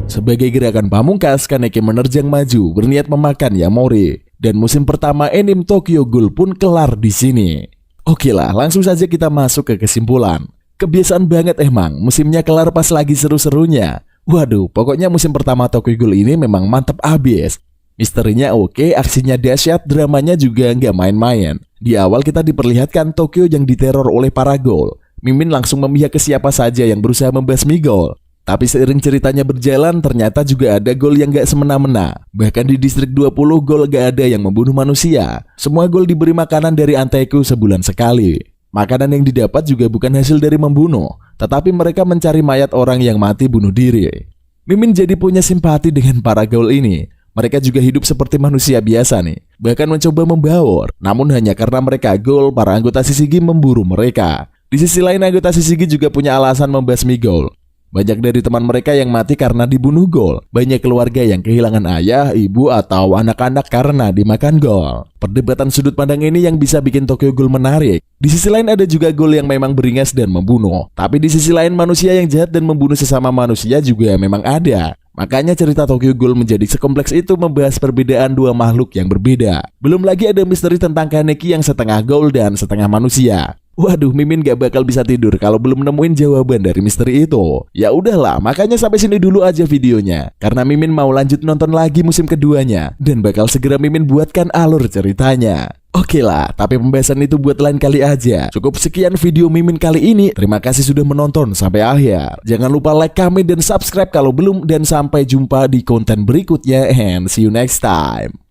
Sebagai gerakan pamungkas, Kaneki menerjang maju berniat memakan Yamori. Dan musim pertama anime Tokyo Ghoul pun kelar di sini. Oke lah, langsung saja kita masuk ke kesimpulan. Kebiasaan banget emang, musimnya kelar pas lagi seru-serunya. Waduh, pokoknya musim pertama Tokyo Ghoul ini memang mantep abis. Misterinya oke, aksinya dahsyat, dramanya juga nggak main-main. Di awal kita diperlihatkan Tokyo yang diteror oleh para ghoul. Mimin langsung memihak ke siapa saja yang berusaha membasmi ghoul. Tapi seiring ceritanya berjalan, ternyata juga ada ghoul yang gak semena-mena. Bahkan di distrik 20 ghoul gak ada yang membunuh manusia. Semua ghoul diberi makanan dari Antaiku sebulan sekali. Makanan yang didapat juga bukan hasil dari membunuh, tetapi mereka mencari mayat orang yang mati bunuh diri. Mimin jadi punya simpati dengan para gaul ini. Mereka juga hidup seperti manusia biasa nih, bahkan mencoba membaur. Namun hanya karena mereka gaul, para anggota Shishigi memburu mereka. Di sisi lain, anggota Shishigi juga punya alasan membasmi gaul. Banyak dari teman mereka yang mati karena dibunuh gaul. Banyak keluarga yang kehilangan ayah, ibu, atau anak-anak karena dimakan gaul. Perdebatan sudut pandang ini yang bisa bikin Tokyo Ghoul menarik. Di sisi lain ada juga gaul yang memang beringas dan membunuh. Tapi di sisi lain manusia yang jahat dan membunuh sesama manusia juga memang ada. Makanya cerita Tokyo Ghoul menjadi sekompleks itu membahas perbedaan dua makhluk yang berbeda. Belum lagi ada misteri tentang Kaneki yang setengah gaul dan setengah manusia. Waduh, Mimin gak bakal bisa tidur kalau belum nemuin jawaban dari misteri itu. Ya udahlah, makanya sampai sini dulu aja videonya. Karena Mimin mau lanjut nonton lagi musim keduanya. Dan bakal segera Mimin buatkan alur ceritanya. Oke lah, tapi pembahasan itu buat lain kali aja. Cukup sekian video Mimin kali ini. Terima kasih sudah menonton sampai akhir. Jangan lupa like, comment, dan subscribe kalau belum. Dan sampai jumpa di konten berikutnya. And see you next time.